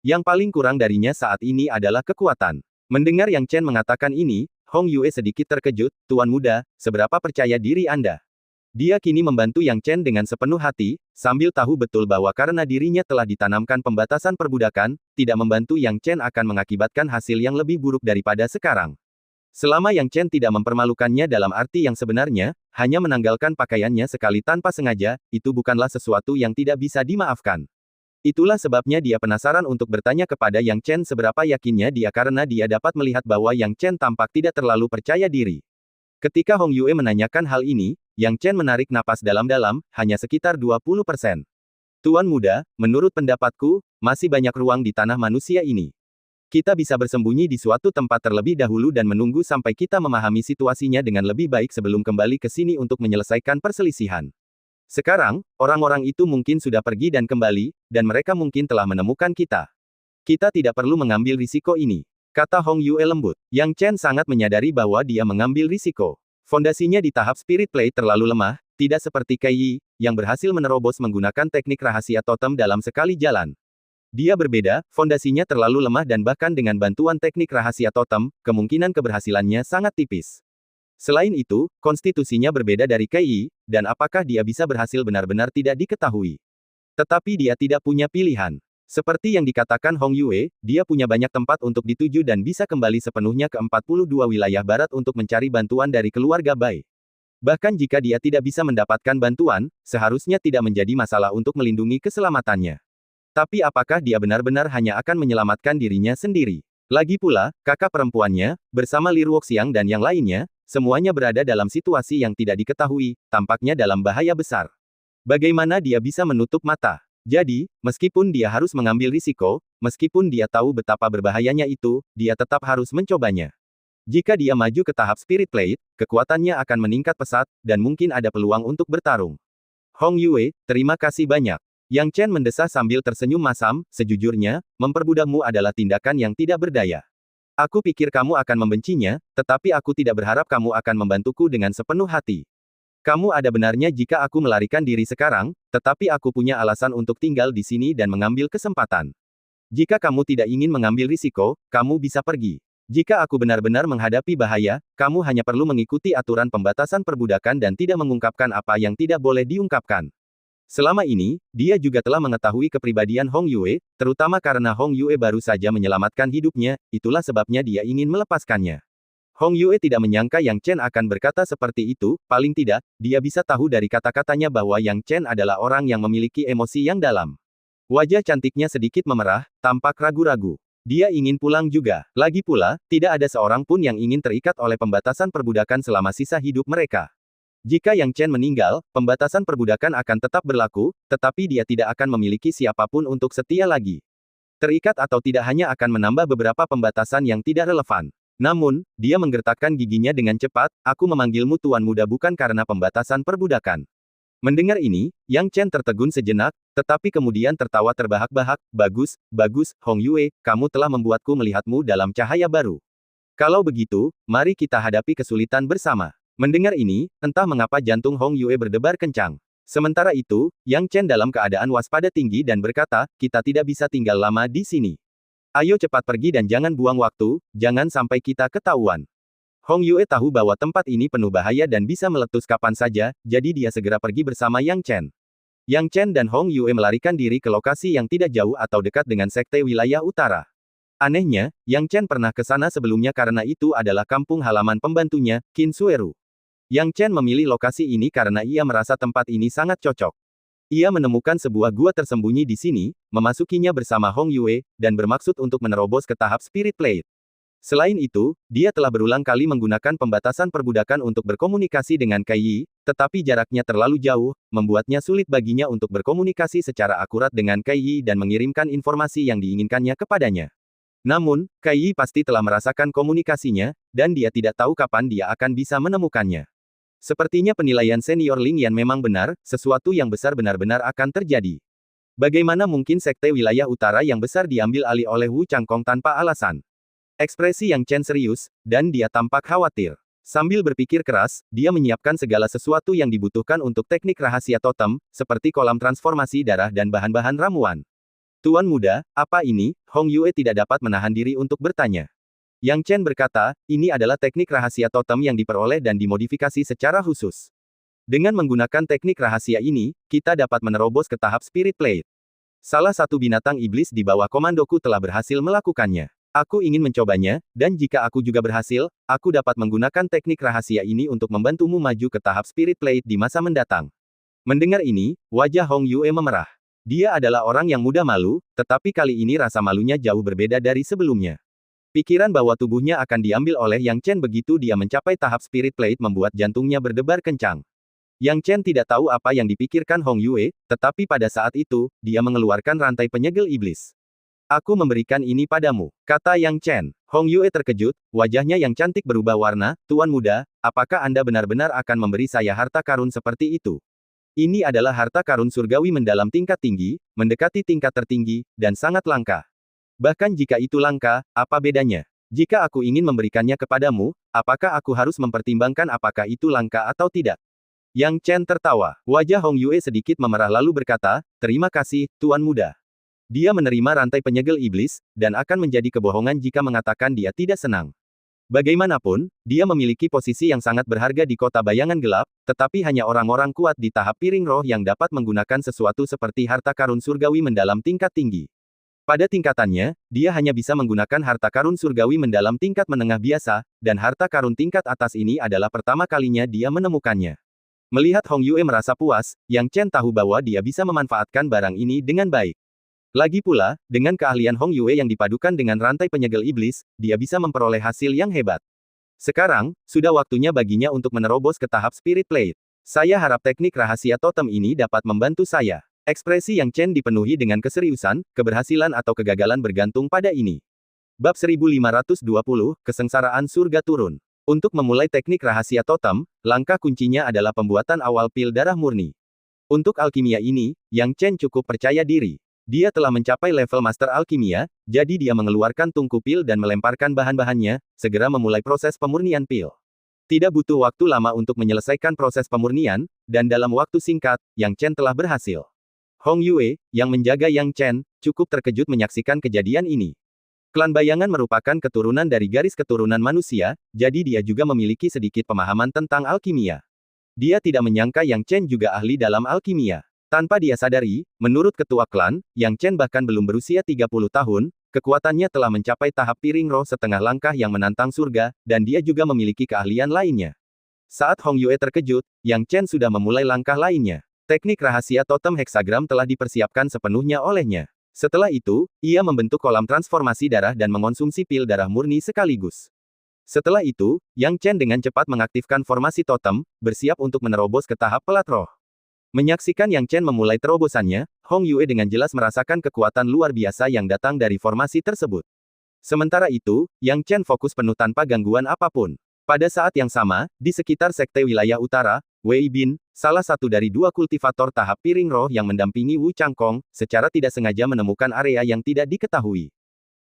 Yang paling kurang darinya saat ini adalah kekuatan. Mendengar Yang Chen mengatakan ini, Hong Yue sedikit terkejut. Tuan muda, seberapa percaya diri Anda? Dia kini membantu Yang Chen dengan sepenuh hati, sambil tahu betul bahwa karena dirinya telah ditanamkan pembatasan perbudakan, tidak membantu Yang Chen akan mengakibatkan hasil yang lebih buruk daripada sekarang. Selama Yang Chen tidak mempermalukannya dalam arti yang sebenarnya, hanya menanggalkan pakaiannya sekali tanpa sengaja, itu bukanlah sesuatu yang tidak bisa dimaafkan. Itulah sebabnya dia penasaran untuk bertanya kepada Yang Chen seberapa yakinnya dia karena dia dapat melihat bahwa Yang Chen tampak tidak terlalu percaya diri. Ketika Hong Yue menanyakan hal ini, Yang Chen menarik napas dalam-dalam, hanya sekitar 20%. Tuan muda, menurut pendapatku, masih banyak ruang di tanah manusia ini. Kita bisa bersembunyi di suatu tempat terlebih dahulu dan menunggu sampai kita memahami situasinya dengan lebih baik sebelum kembali ke sini untuk menyelesaikan perselisihan. Sekarang, orang-orang itu mungkin sudah pergi dan kembali, dan mereka mungkin telah menemukan kita. Kita tidak perlu mengambil risiko ini, kata Hong Yue lembut. Yang Chen sangat menyadari bahwa dia mengambil risiko. Fondasinya di tahap Spirit Plate terlalu lemah, tidak seperti Kai Yi, yang berhasil menerobos menggunakan teknik rahasia totem dalam sekali jalan. Dia berbeda, fondasinya terlalu lemah dan bahkan dengan bantuan teknik rahasia totem, kemungkinan keberhasilannya sangat tipis. Selain itu, konstitusinya berbeda dari Kai Yi, dan apakah dia bisa berhasil benar-benar tidak diketahui. Tetapi dia tidak punya pilihan. Seperti yang dikatakan Hong Yue, dia punya banyak tempat untuk dituju dan bisa kembali sepenuhnya ke 42 wilayah barat untuk mencari bantuan dari keluarga Bai. Bahkan jika dia tidak bisa mendapatkan bantuan, seharusnya tidak menjadi masalah untuk melindungi keselamatannya. Tapi apakah dia benar-benar hanya akan menyelamatkan dirinya sendiri? Lagi pula, kakak perempuannya, bersama Li Ruoxiang dan yang lainnya, semuanya berada dalam situasi yang tidak diketahui, tampaknya dalam bahaya besar. Bagaimana dia bisa menutup mata? Jadi, meskipun dia harus mengambil risiko, meskipun dia tahu betapa berbahayanya itu, dia tetap harus mencobanya. Jika dia maju ke tahap Spirit Plate, kekuatannya akan meningkat pesat, dan mungkin ada peluang untuk bertarung. Hong Yue, terima kasih banyak. Yang Chen mendesah sambil tersenyum masam, sejujurnya, memperbudakmu adalah tindakan yang tidak berdaya. Aku pikir kamu akan membencinya, tetapi aku tidak berharap kamu akan membantuku dengan sepenuh hati. Kamu ada benarnya jika aku melarikan diri sekarang, tetapi aku punya alasan untuk tinggal di sini dan mengambil kesempatan. Jika kamu tidak ingin mengambil risiko, kamu bisa pergi. Jika aku benar-benar menghadapi bahaya, kamu hanya perlu mengikuti aturan pembatasan perbudakan dan tidak mengungkapkan apa yang tidak boleh diungkapkan. Selama ini, dia juga telah mengetahui kepribadian Hong Yue, terutama karena Hong Yue baru saja menyelamatkan hidupnya, itulah sebabnya dia ingin melepaskannya. Hong Yue tidak menyangka Yang Chen akan berkata seperti itu, paling tidak, dia bisa tahu dari kata-katanya bahwa Yang Chen adalah orang yang memiliki emosi yang dalam. Wajah cantiknya sedikit memerah, tampak ragu-ragu. Dia ingin pulang juga. Lagi pula, tidak ada seorang pun yang ingin terikat oleh pembatasan perbudakan selama sisa hidup mereka. Jika Yang Chen meninggal, pembatasan perbudakan akan tetap berlaku, tetapi dia tidak akan memiliki siapapun untuk setia lagi. Terikat atau tidak hanya akan menambah beberapa pembatasan yang tidak relevan. Namun, dia menggertakkan giginya dengan cepat, aku memanggilmu Tuan Muda bukan karena pembatasan perbudakan. Mendengar ini, Yang Chen tertegun sejenak, tetapi kemudian tertawa terbahak-bahak, bagus, bagus, Hong Yue, kamu telah membuatku melihatmu dalam cahaya baru. Kalau begitu, mari kita hadapi kesulitan bersama. Mendengar ini, entah mengapa jantung Hong Yue berdebar kencang. Sementara itu, Yang Chen dalam keadaan waspada tinggi dan berkata, kita tidak bisa tinggal lama di sini. Ayo cepat pergi dan jangan buang waktu, jangan sampai kita ketahuan. Hong Yue tahu bahwa tempat ini penuh bahaya dan bisa meletus kapan saja, jadi dia segera pergi bersama Yang Chen. Yang Chen dan Hong Yue melarikan diri ke lokasi yang tidak jauh atau dekat dengan sekte wilayah utara. Anehnya, Yang Chen pernah ke sana sebelumnya karena itu adalah kampung halaman pembantunya, Qin Sueru. Yang Chen memilih lokasi ini karena ia merasa tempat ini sangat cocok. Ia menemukan sebuah gua tersembunyi di sini, memasukinya bersama Hong Yue, dan bermaksud untuk menerobos ke tahap Spirit Plate. Selain itu, dia telah berulang kali menggunakan pembatasan perbudakan untuk berkomunikasi dengan Kai Yi, tetapi jaraknya terlalu jauh, membuatnya sulit baginya untuk berkomunikasi secara akurat dengan Kai Yi dan mengirimkan informasi yang diinginkannya kepadanya. Namun, Kai Yi pasti telah merasakan komunikasinya, dan dia tidak tahu kapan dia akan bisa menemukannya. Sepertinya penilaian senior Ling Yan memang benar, sesuatu yang besar benar-benar akan terjadi. Bagaimana mungkin sekte wilayah utara yang besar diambil alih oleh Wu Changkong tanpa alasan? Ekspresi Yang Chen serius, dan dia tampak khawatir. Sambil berpikir keras, dia menyiapkan segala sesuatu yang dibutuhkan untuk teknik rahasia totem, seperti kolam transformasi darah dan bahan-bahan ramuan. Tuan muda, apa ini? Hong Yue tidak dapat menahan diri untuk bertanya. Yang Chen berkata, ini adalah teknik rahasia totem yang diperoleh dan dimodifikasi secara khusus. Dengan menggunakan teknik rahasia ini, kita dapat menerobos ke tahap Spirit Plate. Salah satu binatang iblis di bawah komandoku telah berhasil melakukannya. Aku ingin mencobanya, dan jika aku juga berhasil, aku dapat menggunakan teknik rahasia ini untuk membantumu maju ke tahap Spirit Plate di masa mendatang. Mendengar ini, wajah Hong Yue memerah. Dia adalah orang yang mudah malu, tetapi kali ini rasa malunya jauh berbeda dari sebelumnya. Pikiran bahwa tubuhnya akan diambil oleh Yang Chen begitu dia mencapai tahap Spirit Plate membuat jantungnya berdebar kencang. Yang Chen tidak tahu apa yang dipikirkan Hong Yue, tetapi pada saat itu, dia mengeluarkan rantai penyegel iblis. Aku memberikan ini padamu, kata Yang Chen. Hong Yue terkejut, wajahnya yang cantik berubah warna. Tuan muda, apakah Anda benar-benar akan memberi saya harta karun seperti itu? Ini adalah harta karun surgawi mendalam tingkat tinggi, mendekati tingkat tertinggi, dan sangat langka. Bahkan jika itu langka, apa bedanya? Jika aku ingin memberikannya kepadamu, apakah aku harus mempertimbangkan apakah itu langka atau tidak? Yang Chen tertawa. Wajah Hong Yue sedikit memerah lalu berkata, terima kasih, Tuan muda. Dia menerima rantai penyegel iblis, dan akan menjadi kebohongan jika mengatakan dia tidak senang. Bagaimanapun, dia memiliki posisi yang sangat berharga di kota bayangan gelap, tetapi hanya orang-orang kuat di tahap piring roh yang dapat menggunakan sesuatu seperti harta karun surgawi mendalam tingkat tinggi. Pada tingkatannya, dia hanya bisa menggunakan harta karun surgawi mendalam tingkat menengah biasa, dan harta karun tingkat atas ini adalah pertama kalinya dia menemukannya. Melihat Hong Yue merasa puas, Yang Chen tahu bahwa dia bisa memanfaatkan barang ini dengan baik. Lagi pula, dengan keahlian Hong Yue yang dipadukan dengan rantai penyegel iblis, dia bisa memperoleh hasil yang hebat. Sekarang, sudah waktunya baginya untuk menerobos ke tahap Spirit Plate. Saya harap teknik rahasia totem ini dapat membantu saya. Ekspresi Yang Chen dipenuhi dengan keseriusan, keberhasilan atau kegagalan bergantung pada ini. Bab 1520, Kesengsaraan Surga Turun. Untuk memulai teknik rahasia totem, langkah kuncinya adalah pembuatan awal pil darah murni. Untuk alkimia ini, Yang Chen cukup percaya diri. Dia telah mencapai level Master Alkimia, jadi dia mengeluarkan tungku pil dan melemparkan bahan-bahannya, segera memulai proses pemurnian pil. Tidak butuh waktu lama untuk menyelesaikan proses pemurnian, dan dalam waktu singkat, Yang Chen telah berhasil. Hong Yue, yang menjaga Yang Chen, cukup terkejut menyaksikan kejadian ini. Klan bayangan merupakan keturunan dari garis keturunan manusia, jadi dia juga memiliki sedikit pemahaman tentang alkimia. Dia tidak menyangka Yang Chen juga ahli dalam alkimia. Tanpa dia sadari, menurut ketua klan, Yang Chen bahkan belum berusia 30 tahun, kekuatannya telah mencapai tahap piring roh setengah langkah yang menantang surga, dan dia juga memiliki keahlian lainnya. Saat Hong Yue terkejut, Yang Chen sudah memulai langkah lainnya. Teknik rahasia totem heksagram telah dipersiapkan sepenuhnya olehnya. Setelah itu, ia membentuk kolam transformasi darah dan mengonsumsi pil darah murni sekaligus. Setelah itu, Yang Chen dengan cepat mengaktifkan formasi totem, bersiap untuk menerobos ke tahap pelat roh. Menyaksikan Yang Chen memulai terobosannya, Hong Yue dengan jelas merasakan kekuatan luar biasa yang datang dari formasi tersebut. Sementara itu, Yang Chen fokus penuh tanpa gangguan apapun. Pada saat yang sama, di sekitar sekte wilayah utara, Wei Bin, salah satu dari dua kultivator tahap piring roh yang mendampingi Wu Changkong, secara tidak sengaja menemukan area yang tidak diketahui.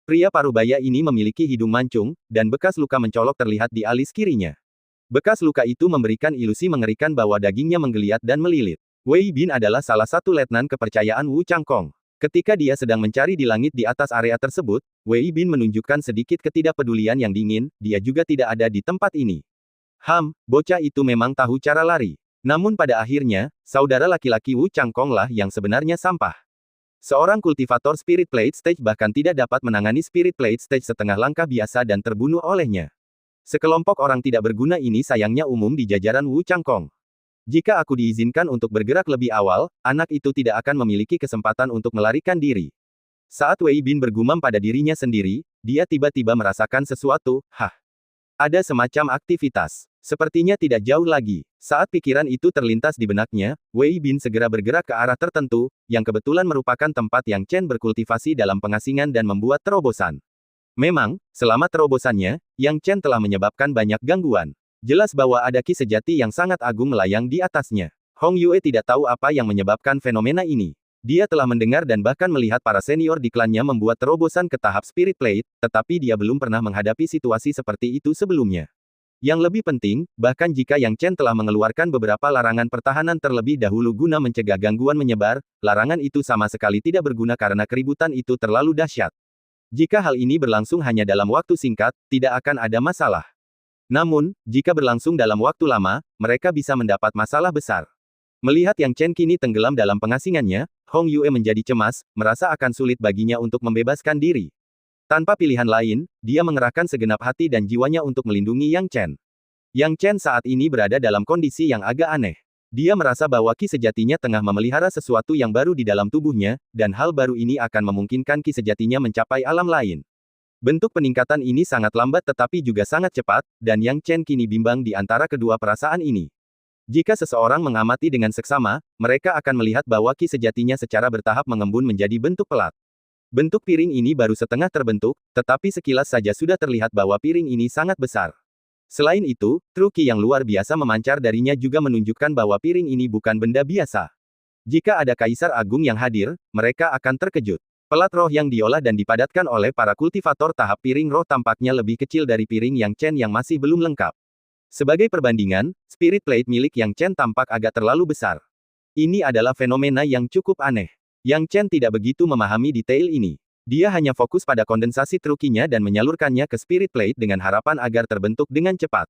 Pria parubaya ini memiliki hidung mancung, dan bekas luka mencolok terlihat di alis kirinya. Bekas luka itu memberikan ilusi mengerikan bahwa dagingnya menggeliat dan melilit. Wei Bin adalah salah satu letnan kepercayaan Wu Changkong. Ketika dia sedang mencari di langit di atas area tersebut, Wei Bin menunjukkan sedikit ketidakpedulian yang dingin, dia juga tidak ada di tempat ini. Bocah itu memang tahu cara lari. Namun pada akhirnya, saudara laki-laki Wu Changkong lah yang sebenarnya sampah. Seorang kultivator Spirit Plate Stage bahkan tidak dapat menangani Spirit Plate Stage setengah langkah biasa dan terbunuh olehnya. Sekelompok orang tidak berguna ini sayangnya umum di jajaran Wu Changkong. Jika aku diizinkan untuk bergerak lebih awal, anak itu tidak akan memiliki kesempatan untuk melarikan diri. Saat Wei Bin bergumam pada dirinya sendiri, dia tiba-tiba merasakan sesuatu, ada semacam aktivitas. Sepertinya tidak jauh lagi. Saat pikiran itu terlintas di benaknya, Wei Bin segera bergerak ke arah tertentu, yang kebetulan merupakan tempat Yang Chen berkultivasi dalam pengasingan dan membuat terobosan. Memang, selama terobosannya, Yang Chen telah menyebabkan banyak gangguan. Jelas bahwa ada ki sejati yang sangat agung melayang di atasnya. Hong Yue tidak tahu apa yang menyebabkan fenomena ini. Dia telah mendengar dan bahkan melihat para senior di klannya membuat terobosan ke tahap Spirit Plate, tetapi dia belum pernah menghadapi situasi seperti itu sebelumnya. Yang lebih penting, bahkan jika Yang Chen telah mengeluarkan beberapa larangan pertahanan terlebih dahulu guna mencegah gangguan menyebar, larangan itu sama sekali tidak berguna karena keributan itu terlalu dahsyat. Jika hal ini berlangsung hanya dalam waktu singkat, tidak akan ada masalah. Namun, jika berlangsung dalam waktu lama, mereka bisa mendapat masalah besar. Melihat Yang Chen kini tenggelam dalam pengasingannya, Hong Yue menjadi cemas, merasa akan sulit baginya untuk membebaskan diri. Tanpa pilihan lain, dia mengerahkan segenap hati dan jiwanya untuk melindungi Yang Chen. Yang Chen saat ini berada dalam kondisi yang agak aneh. Dia merasa bahwa ki sejatinya tengah memelihara sesuatu yang baru di dalam tubuhnya, dan hal baru ini akan memungkinkan ki sejatinya mencapai alam lain. Bentuk peningkatan ini sangat lambat tetapi juga sangat cepat, dan Yang Chen kini bimbang di antara kedua perasaan ini. Jika seseorang mengamati dengan seksama, mereka akan melihat bahwa ki sejatinya secara bertahap mengembun menjadi bentuk pelat. Bentuk piring ini baru setengah terbentuk, tetapi sekilas saja sudah terlihat bahwa piring ini sangat besar. Selain itu, truk ki yang luar biasa memancar darinya juga menunjukkan bahwa piring ini bukan benda biasa. Jika ada Kaisar Agung yang hadir, mereka akan terkejut. Pelat roh yang diolah dan dipadatkan oleh para kultivator tahap piring roh tampaknya lebih kecil dari piring Yang Chen yang masih belum lengkap. Sebagai perbandingan, Spirit Plate milik Yang Chen tampak agak terlalu besar. Ini adalah fenomena yang cukup aneh. Yang Chen tidak begitu memahami detail ini. Dia hanya fokus pada kondensasi trukinya dan menyalurkannya ke Spirit Plate dengan harapan agar terbentuk dengan cepat.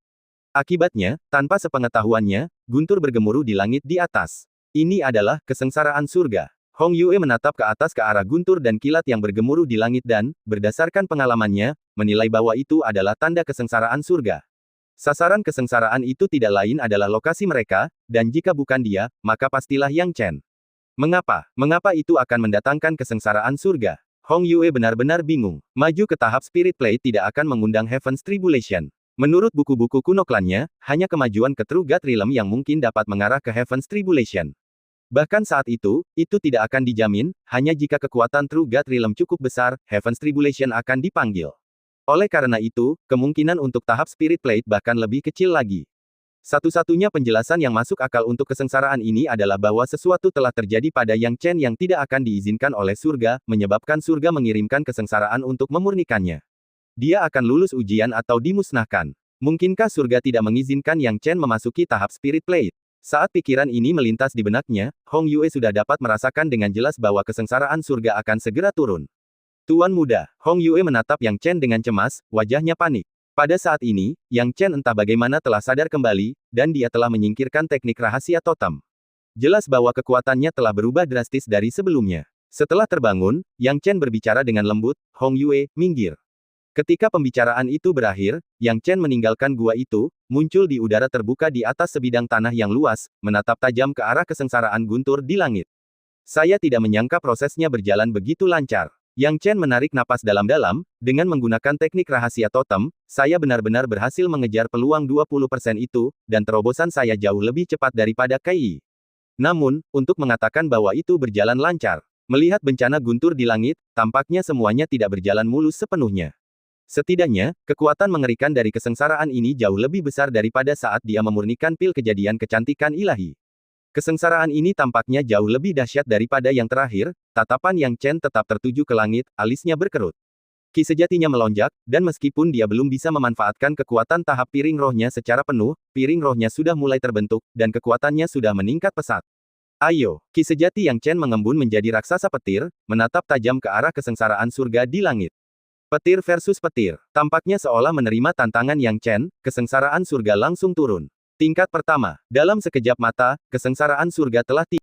Akibatnya, tanpa sepengetahuannya, guntur bergemuruh di langit di atas. Ini adalah kesengsaraan surga. Hong Yue menatap ke atas ke arah guntur dan kilat yang bergemuruh di langit dan, berdasarkan pengalamannya, menilai bahwa itu adalah tanda kesengsaraan surga. Sasaran kesengsaraan itu tidak lain adalah lokasi mereka, dan jika bukan dia, maka pastilah Yang Chen. Mengapa? Mengapa itu akan mendatangkan kesengsaraan surga? Hong Yue benar-benar bingung. Maju ke tahap Spirit Plate tidak akan mengundang Heaven's Tribulation. Menurut buku-buku kuno klannya, hanya kemajuan ke True God Realm yang mungkin dapat mengarah ke Heaven's Tribulation. Bahkan saat itu tidak akan dijamin, hanya jika kekuatan True God Realm cukup besar, Heaven's Tribulation akan dipanggil. Oleh karena itu, kemungkinan untuk tahap Spirit Plate bahkan lebih kecil lagi. Satu-satunya penjelasan yang masuk akal untuk kesengsaraan ini adalah bahwa sesuatu telah terjadi pada Yang Chen yang tidak akan diizinkan oleh surga, menyebabkan surga mengirimkan kesengsaraan untuk memurnikannya. Dia akan lulus ujian atau dimusnahkan. Mungkinkah surga tidak mengizinkan Yang Chen memasuki tahap Spirit Plate? Saat pikiran ini melintas di benaknya, Hong Yue sudah dapat merasakan dengan jelas bahwa kesengsaraan surga akan segera turun. Tuan muda, Hong Yue menatap Yang Chen dengan cemas, wajahnya panik. Pada saat ini, Yang Chen entah bagaimana telah sadar kembali, dan dia telah menyingkirkan teknik rahasia totem. Jelas bahwa kekuatannya telah berubah drastis dari sebelumnya. Setelah terbangun, Yang Chen berbicara dengan lembut, Hong Yue, minggir. Ketika pembicaraan itu berakhir, Yang Chen meninggalkan gua itu, muncul di udara terbuka di atas sebidang tanah yang luas, menatap tajam ke arah kesengsaraan guntur di langit. Saya tidak menyangka prosesnya berjalan begitu lancar. Yang Chen menarik napas dalam-dalam, dengan menggunakan teknik rahasia totem, saya benar-benar berhasil mengejar peluang 20% itu, dan terobosan saya jauh lebih cepat daripada Kai. Namun, untuk mengatakan bahwa itu berjalan lancar, melihat bencana guntur di langit, tampaknya semuanya tidak berjalan mulus sepenuhnya. Setidaknya, kekuatan mengerikan dari kesengsaraan ini jauh lebih besar daripada saat dia memurnikan pil kejadian kecantikan ilahi. Kesengsaraan ini tampaknya jauh lebih dahsyat daripada yang terakhir, tatapan Yang Chen tetap tertuju ke langit, alisnya berkerut. Ki sejatinya melonjak, dan meskipun dia belum bisa memanfaatkan kekuatan tahap piring rohnya secara penuh, piring rohnya sudah mulai terbentuk, dan kekuatannya sudah meningkat pesat. Ayo, ki sejati Yang Chen mengembun menjadi raksasa petir, menatap tajam ke arah kesengsaraan surga di langit. Petir versus petir. Tampaknya seolah menerima tantangan Yang Chen, kesengsaraan surga langsung turun. Tingkat pertama. Dalam sekejap mata, kesengsaraan surga telah tiba.